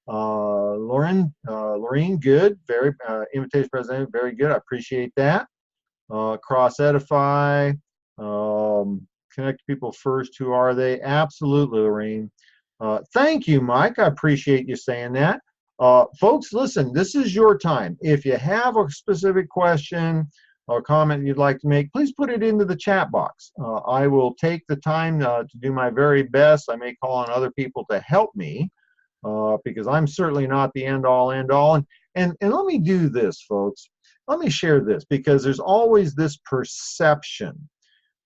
Lauren, good. Very invitation president, very good. I appreciate that. Cross edify. Connect people first. Who are they? Absolutely, Lorraine. Thank you, Mike. I appreciate you saying that. Folks, listen, this is your time. If you have a specific question or comment you'd like to make, please put it into the chat box. I will take the time to do my very best. I may call on other people to help me because I'm certainly not the end-all, end-all. And let me do this, folks. Let me share this because there's always this perception.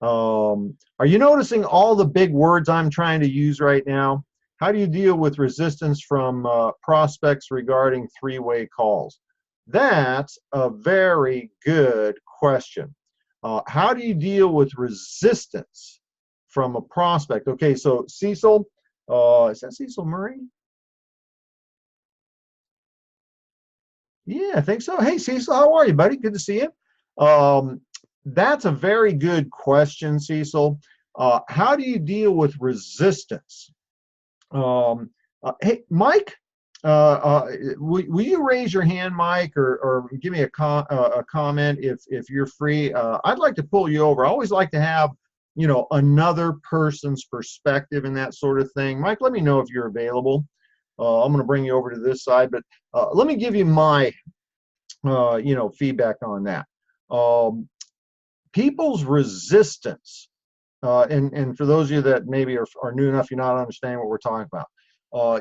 Are you noticing all the big words I'm trying to use right now? How do you deal with resistance from prospects regarding three-way calls? That's a very good question. How do you deal with resistance from a prospect? Okay, so Cecil, is that Cecil Murray? Yeah, I think so. Hey, Cecil, how are you, buddy? Good to see you. That's a very good question, Cecil. How do you deal with resistance? Hey, Mike, will you raise your hand, Mike, or give me a comment if you're free? I'd like to pull you over. I always like to have, you know, another person's perspective and that sort of thing. Mike, let me know if you're available. I'm going to bring you over to this side, but let me give you my, you know, feedback on that. People's resistance, and for those of you that maybe are new enough, you're not understanding what we're talking about.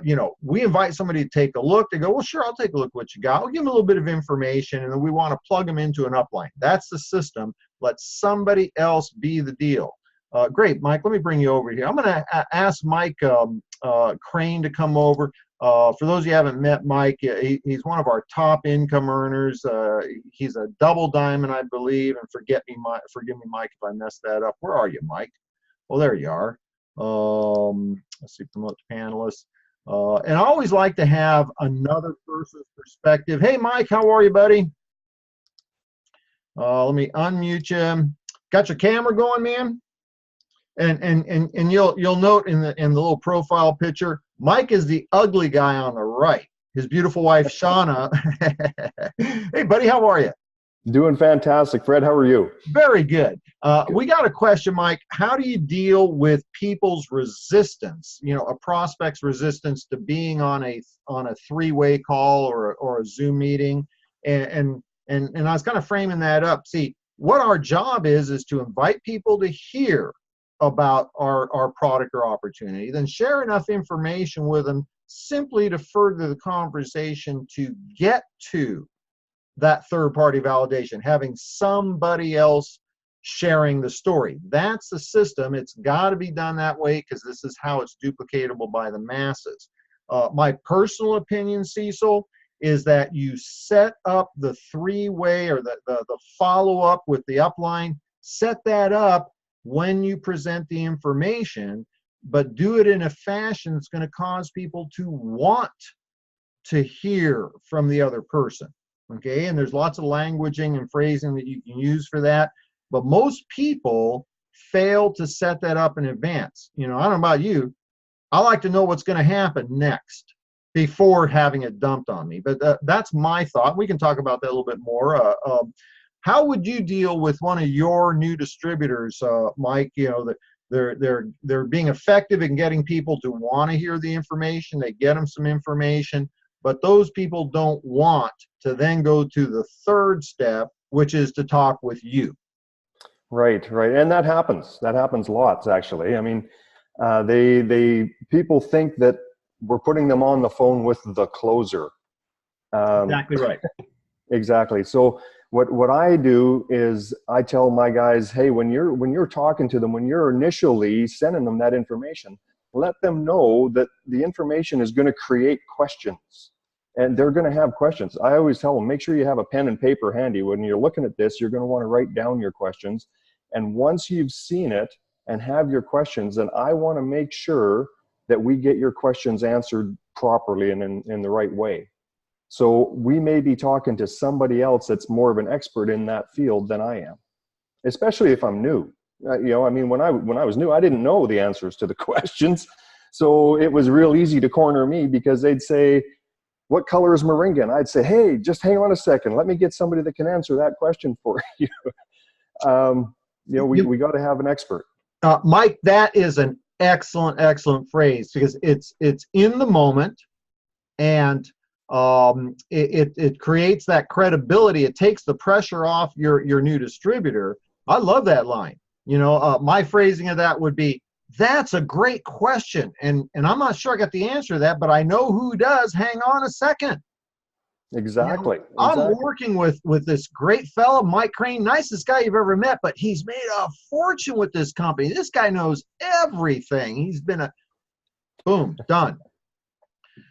You know, we invite somebody to take a look. They go, well, sure, I'll take a look at what you got. We'll give them a little bit of information, and then we want to plug them into an upline. That's the system. Let somebody else be the deal. Great, Mike, let me bring you over here. I'm going to ask Mike Crane to come over. For those of you who haven't met Mike, he's one of our top income earners. He's a double diamond, I believe, and forgive me, Mike, if I messed that up. Where are you, Mike? Well, there you are. Let's see, promote the panelists. And I always like to have another person's perspective. Hey, Mike, how are you, buddy? Let me unmute you. Got your camera going, man? And you'll note in the little profile picture, Mike is the ugly guy on the right. His beautiful wife, Shauna. Hey, buddy, how are you? Doing fantastic. Fred, how are you? Very good. We got a question, Mike. How do you deal with people's resistance, you know, a prospect's resistance to being on a three-way call or a Zoom meeting? And I was kind of framing that up. See, what our job is to invite people to hear about our product or opportunity, then share enough information with them simply to further the conversation to get to that third-party validation, having somebody else sharing the story. That's the system. It's got to be done that way because this is how it's duplicatable by the masses. My personal opinion, Cecil, is that you set up the three-way or the follow-up with the upline, set that up when you present the information, but do it in a fashion that's going to cause people to want to hear from the other person. Okay, and there's lots of languaging and phrasing that you can use for that, but most people fail to set that up in advance. You know, I don't know about you, I like to know what's going to happen next before having it dumped on me, but that's my thought. We can talk about that a little bit more. How would you deal with one of your new distributors, Mike? You know, that they're being effective in getting people to want to hear the information. They get them some information, but those people don't want to then go to the third step, which is to talk with you. Right, right, and that happens. That happens lots, actually. I mean, people think that we're putting them on the phone with the closer. Exactly right. Exactly. So what I do is I tell my guys, hey, when you're talking to them, when you're initially sending them that information, let them know that the information is going to create questions, and they're going to have questions. I always tell them, make sure you have a pen and paper handy. When you're looking at this, you're going to want to write down your questions. And once you've seen it and have your questions, then I want to make sure that we get your questions answered properly and in the right way. So we may be talking to somebody else that's more of an expert in that field than I am, especially if I'm new. You know, I mean, when I was new, I didn't know the answers to the questions. So it was real easy to corner me because they'd say, what color is moringa? And I'd say, hey, just hang on a second. Let me get somebody that can answer that question for you. You know, we got to have an expert. Mike, that is an excellent phrase because it's in the moment, and it creates that credibility. It takes the pressure off your new distributor. I love that line. You know, my phrasing of that would be, that's a great question, and I'm not sure I got the answer to that, but I know who does. Hang on a second. Exactly. You know, I'm working with this great fellow, Mike Crane, nicest guy you've ever met, but he's made a fortune with this company. This guy knows everything. He's been boom, done.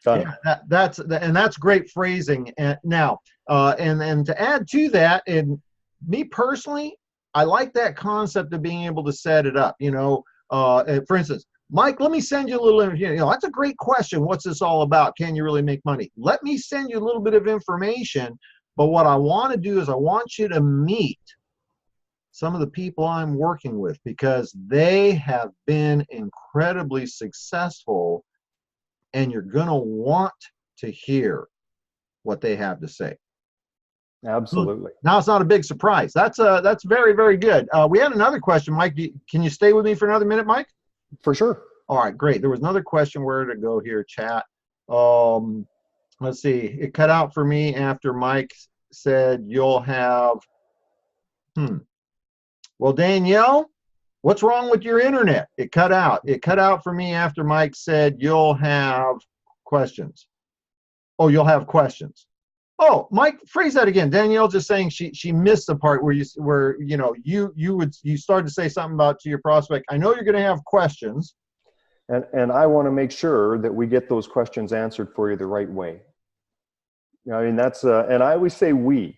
Yeah, that's great phrasing. And now, and to add to that, and me personally, I like that concept of being able to set it up. You know, for instance, Mike, let me send you a little, you know, that's a great question. What's this all about? Can you really make money? Let me send you a little bit of information. But what I want to do is I want you to meet some of the people I'm working with, because they have been incredibly successful, and you're going to want to hear what they have to say. Absolutely. Now it's not a big surprise. That's very, very good. We had another question, Mike. Can you stay with me for another minute, Mike? For sure. All right, great. There was another question. Where to go here, chat? Let's see. It cut out for me after Mike said you'll have. Well, Danielle, what's wrong with your internet? It cut out. It cut out for me after Mike said you'll have questions. Oh, you'll have questions. Oh, Mike, phrase that again. Danielle just saying she missed the part where you started to say something about to your prospect. I know you're going to have questions. And I want to make sure that we get those questions answered for you the right way. I mean, that's and I always say we.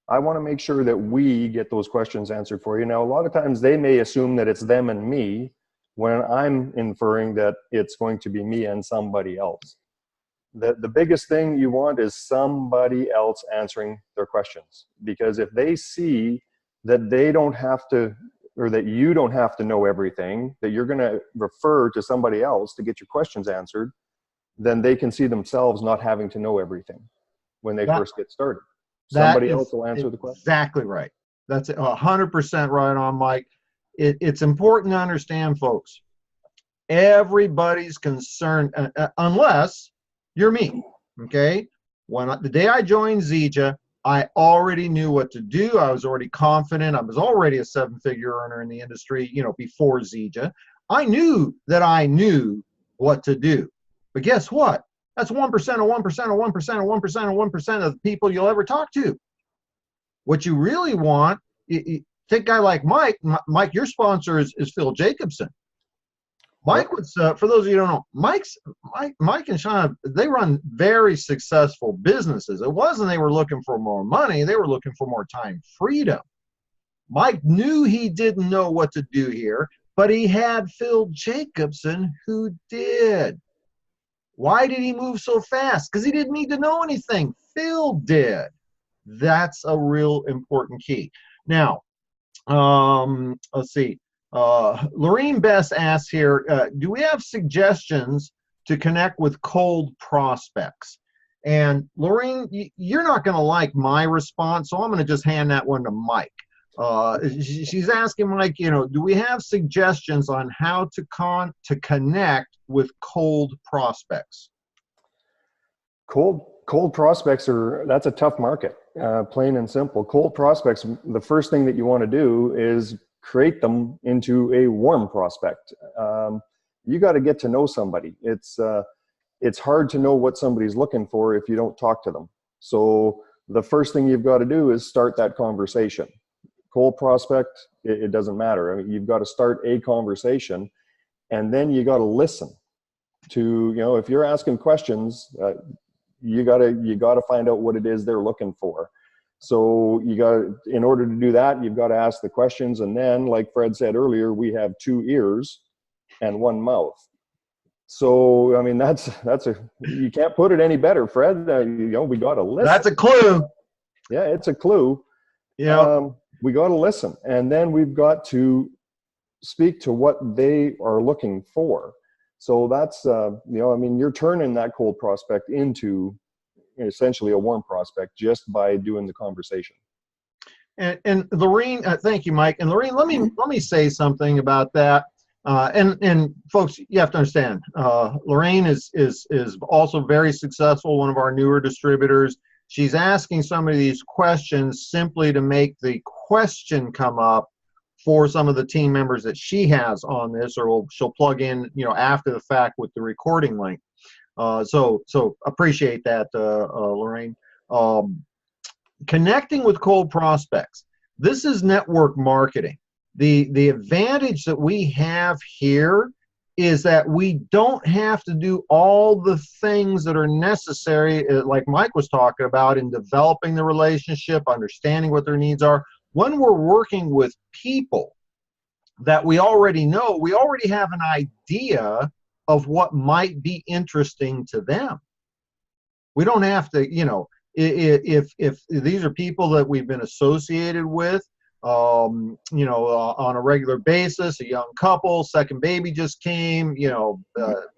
I want to make sure that we get those questions answered for you. Now, a lot of times they may assume that it's them and me, when I'm inferring that it's going to be me and somebody else. The biggest thing you want is somebody else answering their questions, because if they see that they don't have to, or that you don't have to know everything, that you're going to refer to somebody else to get your questions answered, then they can see themselves not having to know everything when they first get started. Somebody else will answer the question. Exactly right. That's 100% right on, Mike. It's important to understand, folks, everybody's concerned, unless you're me, okay? The day I joined Zija, I already knew what to do. I was already confident. I was already a 7-figure earner in the industry, before Zija. I knew that I knew what to do. But guess what? That's 1% of 1% of 1% of 1% of 1% of the people you'll ever talk to. What you really want, think a guy like Mike. Mike, your sponsor is Phil Jacobson. Mike was, for those of you who don't know, Mike and Sean, they run very successful businesses. It wasn't they were looking for more money. They were looking for more time freedom. Mike knew he didn't know what to do here, but he had Phil Jacobson who did. Why did he move so fast? Because he didn't need to know anything. Phil did. That's a real important key. Now, let's see. Lorene Bess asks here, do we have suggestions to connect with cold prospects? And Lorene, you're not going to like my response, so I'm going to just hand that one to Mike. She's asking Mike, do we have suggestions on how to connect with cold prospects? Cold prospects that's a tough market, plain and simple. Cold prospects, the first thing that you want to do is create them into a warm prospect. You got to get to know somebody. It's hard to know what somebody's looking for if you don't talk to them. So the first thing you've got to do is start that conversation. Cold prospect, it doesn't matter. I mean, you've got to start a conversation, and then you got to listen to, if you're asking questions, you got to find out what it is they're looking for. So in order to do that, you've got to ask the questions. And then, like Fred said earlier, we have 2 ears and 1 mouth. So, I mean, you can't put it any better, Fred. We got to listen. That's a clue. Yeah, it's a clue. Yeah. We got to listen, and then we've got to speak to what they are looking for. So that's, you're turning that cold prospect into essentially a warm prospect just by doing the conversation. And Lorene, thank you, Mike. And Lorene, let me say something about that. And folks, you have to understand, Lorene is also very successful, one of our newer distributors. She's asking some of these questions simply to make the question come up for some of the team members that she has on this, or she'll plug in, after the fact with the recording link. So appreciate that, Lorene. Connecting with cold prospects. This is network marketing. The advantage that we have here is that we don't have to do all the things that are necessary, like Mike was talking about, in developing the relationship, understanding what their needs are. When we're working with people that we already know, we already have an idea of what might be interesting to them. We don't have to, if these are people that we've been associated with, on a regular basis, a young couple, second baby just came,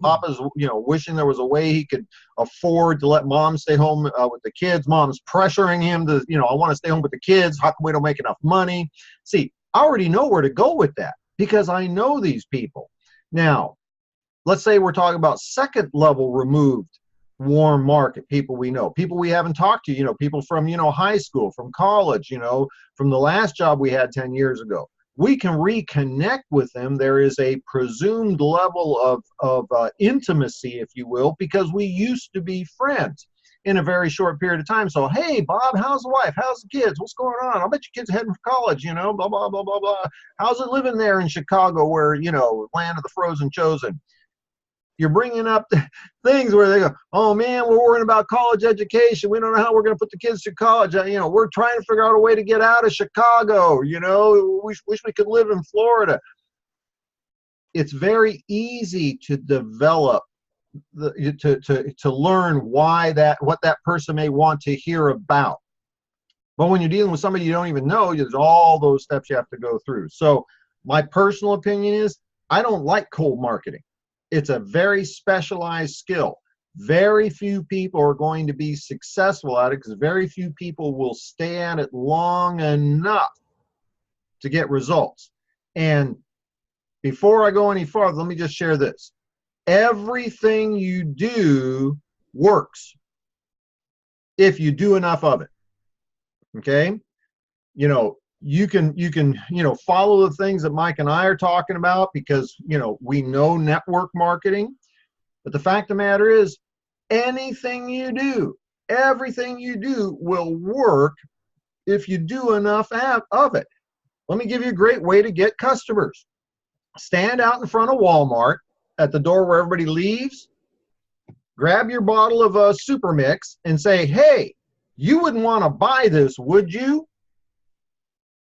papa's, wishing there was a way he could afford to let mom stay home with the kids. Mom's pressuring him to, I want to stay home with the kids. How come we don't make enough money? See, I already know where to go with that because I know these people. Now, let's say we're talking about second level removed warm market, people we know, people we haven't talked to, people from, high school, from college, from the last job we had 10 years ago. We can reconnect with them. There is a presumed level of intimacy, if you will, because we used to be friends in a very short period of time. So, hey, Bob, how's the wife? How's the kids? What's going on? I'll bet your kids are heading for college, blah, blah, blah, blah, blah. How's it living there in Chicago where, land of the frozen chosen? You're bringing up things where they go, oh man, we're worrying about college education. We don't know how we're going to put the kids through college. We're trying to figure out a way to get out of Chicago. We wish we could live in Florida. It's very easy to develop, to learn what that person may want to hear about. But when you're dealing with somebody you don't even know, there's all those steps you have to go through. So my personal opinion is I don't like cold marketing. It's a very specialized skill. Very few people are going to be successful at it because very few people will stay at it long enough to get results. And before I go any farther, let me just share this. Everything you do works if you do enough of it. Okay? You can follow the things that Mike and I are talking about because we know network marketing. But the fact of the matter is, everything you do will work if you do enough of it. Let me give you a great way to get customers. Stand out in front of Walmart at the door where everybody leaves, grab your bottle of Super Mix and say, hey, you wouldn't want to buy this, would you?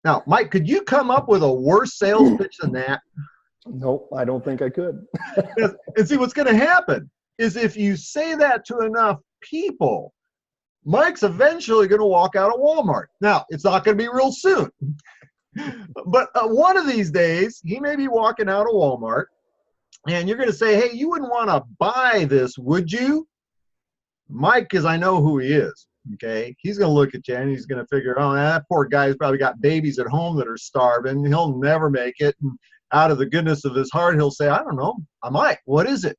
Now, Mike, could you come up with a worse sales pitch than that? Nope, I don't think I could. And see, what's going to happen is if you say that to enough people, Mike's eventually going to walk out of Walmart. Now, it's not going to be real soon. But one of these days, he may be walking out of Walmart, and you're going to say, hey, you wouldn't want to buy this, would you? Mike, because I know who he is. Okay, he's going to look at you and he's going to figure, oh, that poor guy's probably got babies at home that are starving. He'll never make it. And out of the goodness of his heart, he'll say, I don't know. I might. What is it?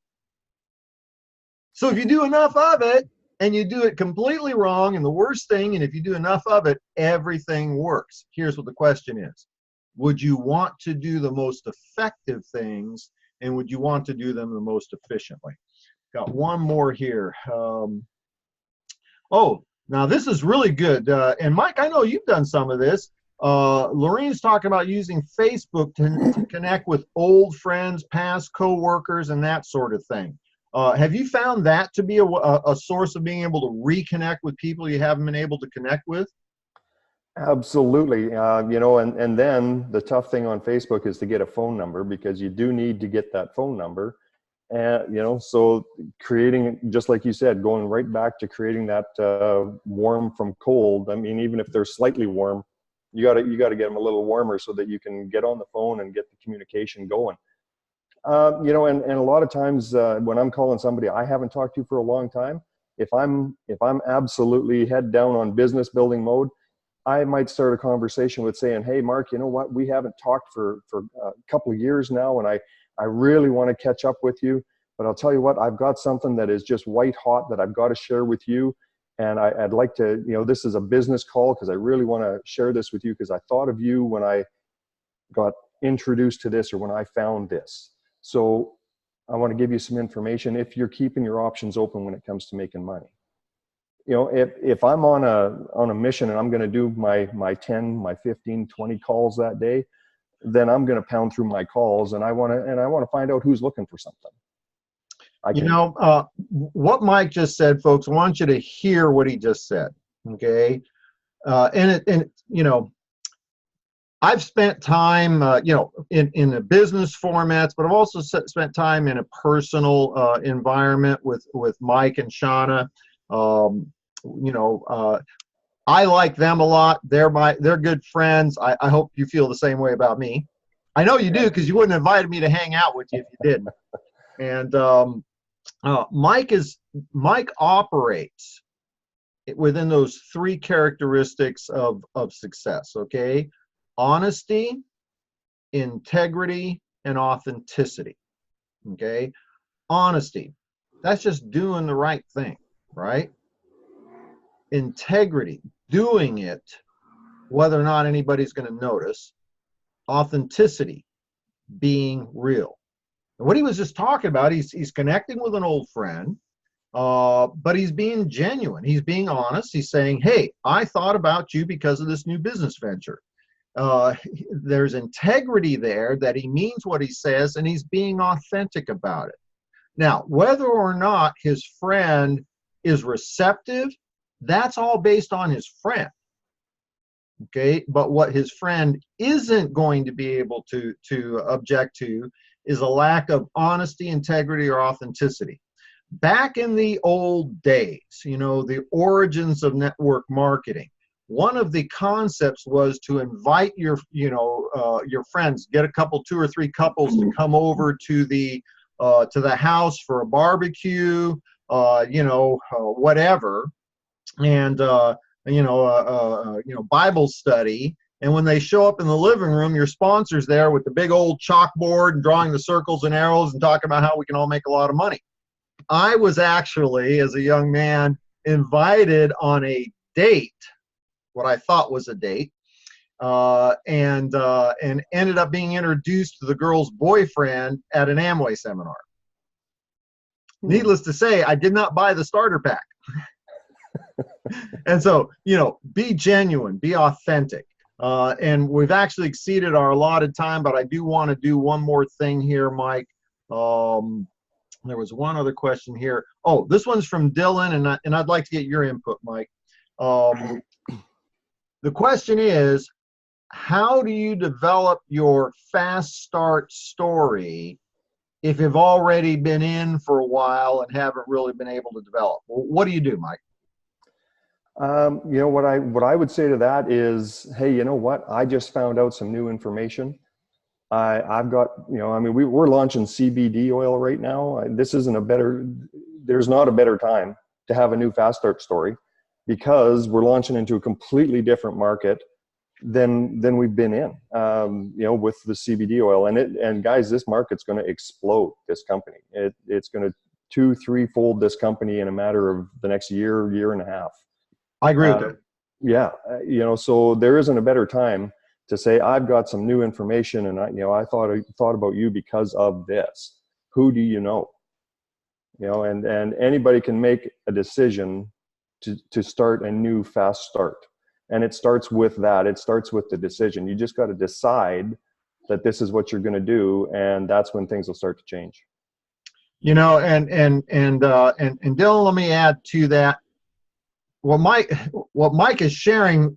So if you do enough of it and you do it completely wrong and the worst thing, and if you do enough of it, everything works. Here's what the question is. Would you want to do the most effective things and would you want to do them the most efficiently? Got one more here. Now this is really good. And Mike, I know you've done some of this. Lorraine's talking about using Facebook to connect with old friends, past coworkers, and that sort of thing. Have you found that to be a source of being able to reconnect with people you haven't been able to connect with? Absolutely. And then the tough thing on Facebook is to get a phone number because you do need to get that phone number. And, so creating, just like you said, going right back to creating that warm from cold. I mean, even if they're slightly warm, you got to get them a little warmer so that you can get on the phone and get the communication going. And a lot of times when I'm calling somebody I haven't talked to for a long time, if I'm absolutely head down on business building mode, I might start a conversation with saying, hey, Mark, you know what? We haven't talked for a couple of years now, and I really want to catch up with you, but I'll tell you what, I've got something that is just white hot that I've got to share with you. And I'd like to, this is a business call because I really want to share this with you because I thought of you when I got introduced to this or when I found this. So I want to give you some information if you're keeping your options open when it comes to making money. If I'm on a mission and I'm going to do my 10, my 15, 20 calls that day, then I'm going to pound through my calls and I want to find out who's looking for something. What Mike just said, folks, I want you to hear what he just said. Okay. I've spent time, in the business formats, but I've also spent time in a personal environment with Mike and Shauna. I like them a lot. They're good friends. I hope you feel the same way about me. I know you do, because you wouldn't have invited me to hang out with you if you didn't. And Mike operates within those three characteristics of success. Okay, honesty, integrity, and authenticity. Okay, honesty, that's just doing the right thing, right? Integrity, doing it whether or not anybody's going to notice. Authenticity, being real. And what he was just talking about, he's connecting with an old friend, but he's being genuine. He's being honest. He's saying, hey, I thought about you because of this new business venture. There's integrity there, that he means what he says, and he's being authentic about it. Now, whether or not his friend is receptive, that's all based on his friend. Okay, but what his friend isn't going to be able to object to is a lack of honesty, integrity, or authenticity. Back in the old days, the origins of network marketing, one of the concepts was to invite your friends, get two or three couples to come over to the house for a barbecue, whatever, and Bible study. And when they show up in the living room, your sponsor's there with the big old chalkboard and drawing the circles and arrows and talking about how we can all make a lot of money. I was actually, as a young man, invited on a date, what I thought was a date, and ended up being introduced to the girl's boyfriend at an Amway seminar. Needless to say, I did not buy the starter pack. And so, be genuine, be authentic. And we've actually exceeded our allotted time, but I do want to do one more thing here, Mike. There was one other question here. Oh, this one's from Dylan, and I'd like to get your input, Mike. The question is, how do you develop your fast start story if you've already been in for a while and haven't really been able to develop? Well, what do you do, Mike? What I would say to that is, hey, you know what? I just found out some new information. I've got, we're launching CBD oil right now. There's not a better time to have a new fast start story, because we're launching into a completely different market than we've been in, with the CBD oil. And guys, this market's going to explode this company. It's going to 2-3-fold this company in a matter of the next year and a half. I agree with that. Yeah. So there isn't a better time to say, I've got some new information, and I thought about you because of this. Who do you know? And anybody can make a decision to start a new fast start. And it starts with that. It starts with the decision. You just got to decide that this is what you're going to do, and that's when things will start to change. And Dylan, let me add to that. What Mike is sharing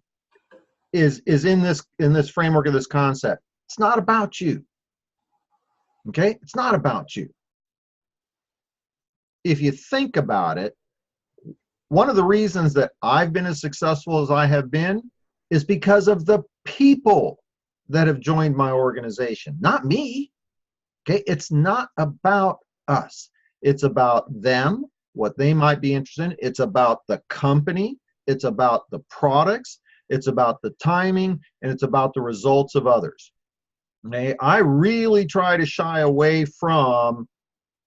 is in this framework of this concept. It's not about you. Okay? It's not about you. If you think about it, one of the reasons that I've been as successful as I have been is because of the people that have joined my organization, not me. Okay? It's not about us. It's about them, what they might be interested in. It's about the company. It's about the products. It's about the timing, and it's about the results of others. Okay? I really try to shy away from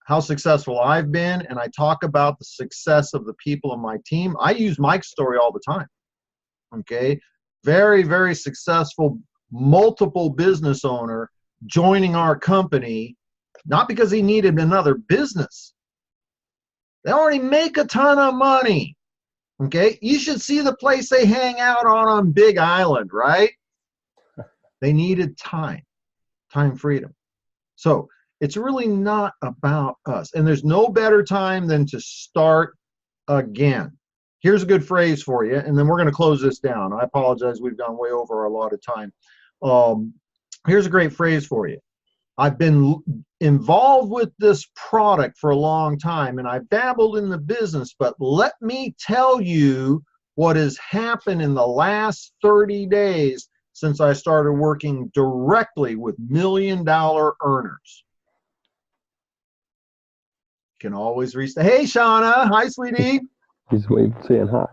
how successful I've been, and I talk about the success of the people on my team. I use Mike's story all the time. Okay? Very, very successful, multiple business owner joining our company, not because he needed another business. They already make a ton of money. Okay? You should see the place they hang out on Big Island, right? They needed time freedom. So it's really not about us. And there's no better time than to start again. Here's a good phrase for you, and then we're going to close this down. I apologize. We've gone way over our allotted time. Here's a great phrase for you. I've been involved with this product for a long time, and I've dabbled in the business, but let me tell you what has happened in the last 30 days since I started working directly with million-dollar earners. Can always reach the, hey, Shauna. Hi, sweetie. He's waving, saying hi.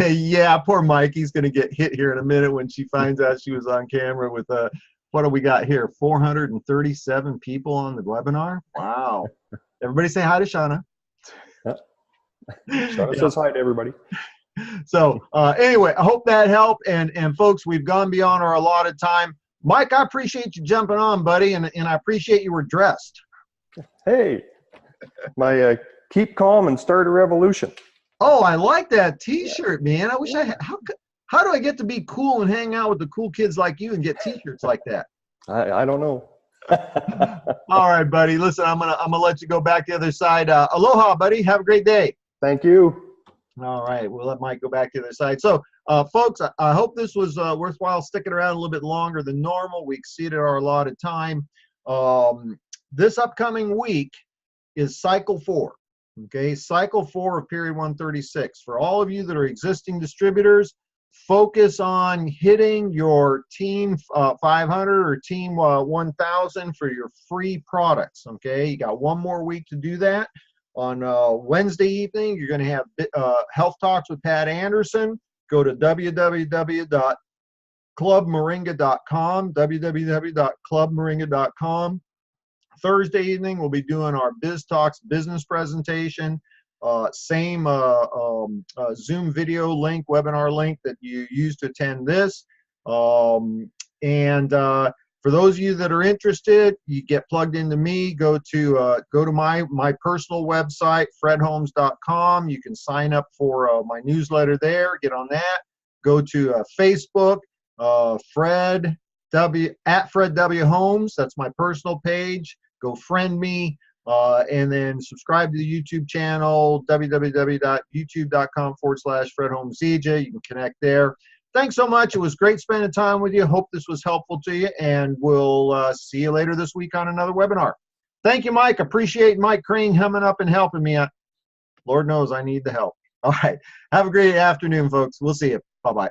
Yeah, poor Mike. He's going to get hit here in a minute when she finds out she was on camera with, what do we got here? 437 people on the webinar. Wow. Everybody say hi to Shauna. Shauna says hi to everybody. So anyway, I hope that helped. And folks, we've gone beyond our allotted time. Mike, I appreciate you jumping on, buddy, and I appreciate you were dressed. Hey, my keep calm and start a revolution. Oh, I like that T-shirt, man. I wish I had. How do I get to be cool and hang out with the cool kids like you and get T-shirts like that? I don't know. All right, buddy. Listen, I'm gonna let you go back the other side. Aloha, buddy. Have a great day. Thank you. All right, we'll let Mike go back to the other side. So, folks, I hope this was worthwhile sticking around a little bit longer than normal. We exceeded our allotted time. This upcoming week is cycle 4. Okay, cycle 4 of period 136. For all of you that are existing distributors, focus on hitting your team 500 or team 1000 for your free products. Okay, you got one more week to do that. On Wednesday evening, you're going to have Health Talks with Pat Anderson. Go to www.clubmoringa.com, www.clubmoringa.com. Thursday evening, we'll be doing our Biz Talks business presentation. Same Zoom video link, webinar link that you use to attend this. For those of you that are interested, you get plugged into me. Go to my personal website, fredholmes.com. You can sign up for my newsletter there. Get on that. Go to Facebook, Fred W. Holmes. That's my personal page. Go friend me, and then subscribe to the YouTube channel, www.youtube.com/FredHolmesDJ. You can connect there. Thanks so much. It was great spending time with you. Hope this was helpful to you, and we'll see you later this week on another webinar. Thank you, Mike. Appreciate Mike Crane coming up and helping me. Lord knows I need the help. All right. Have a great afternoon, folks. We'll see you. Bye-bye.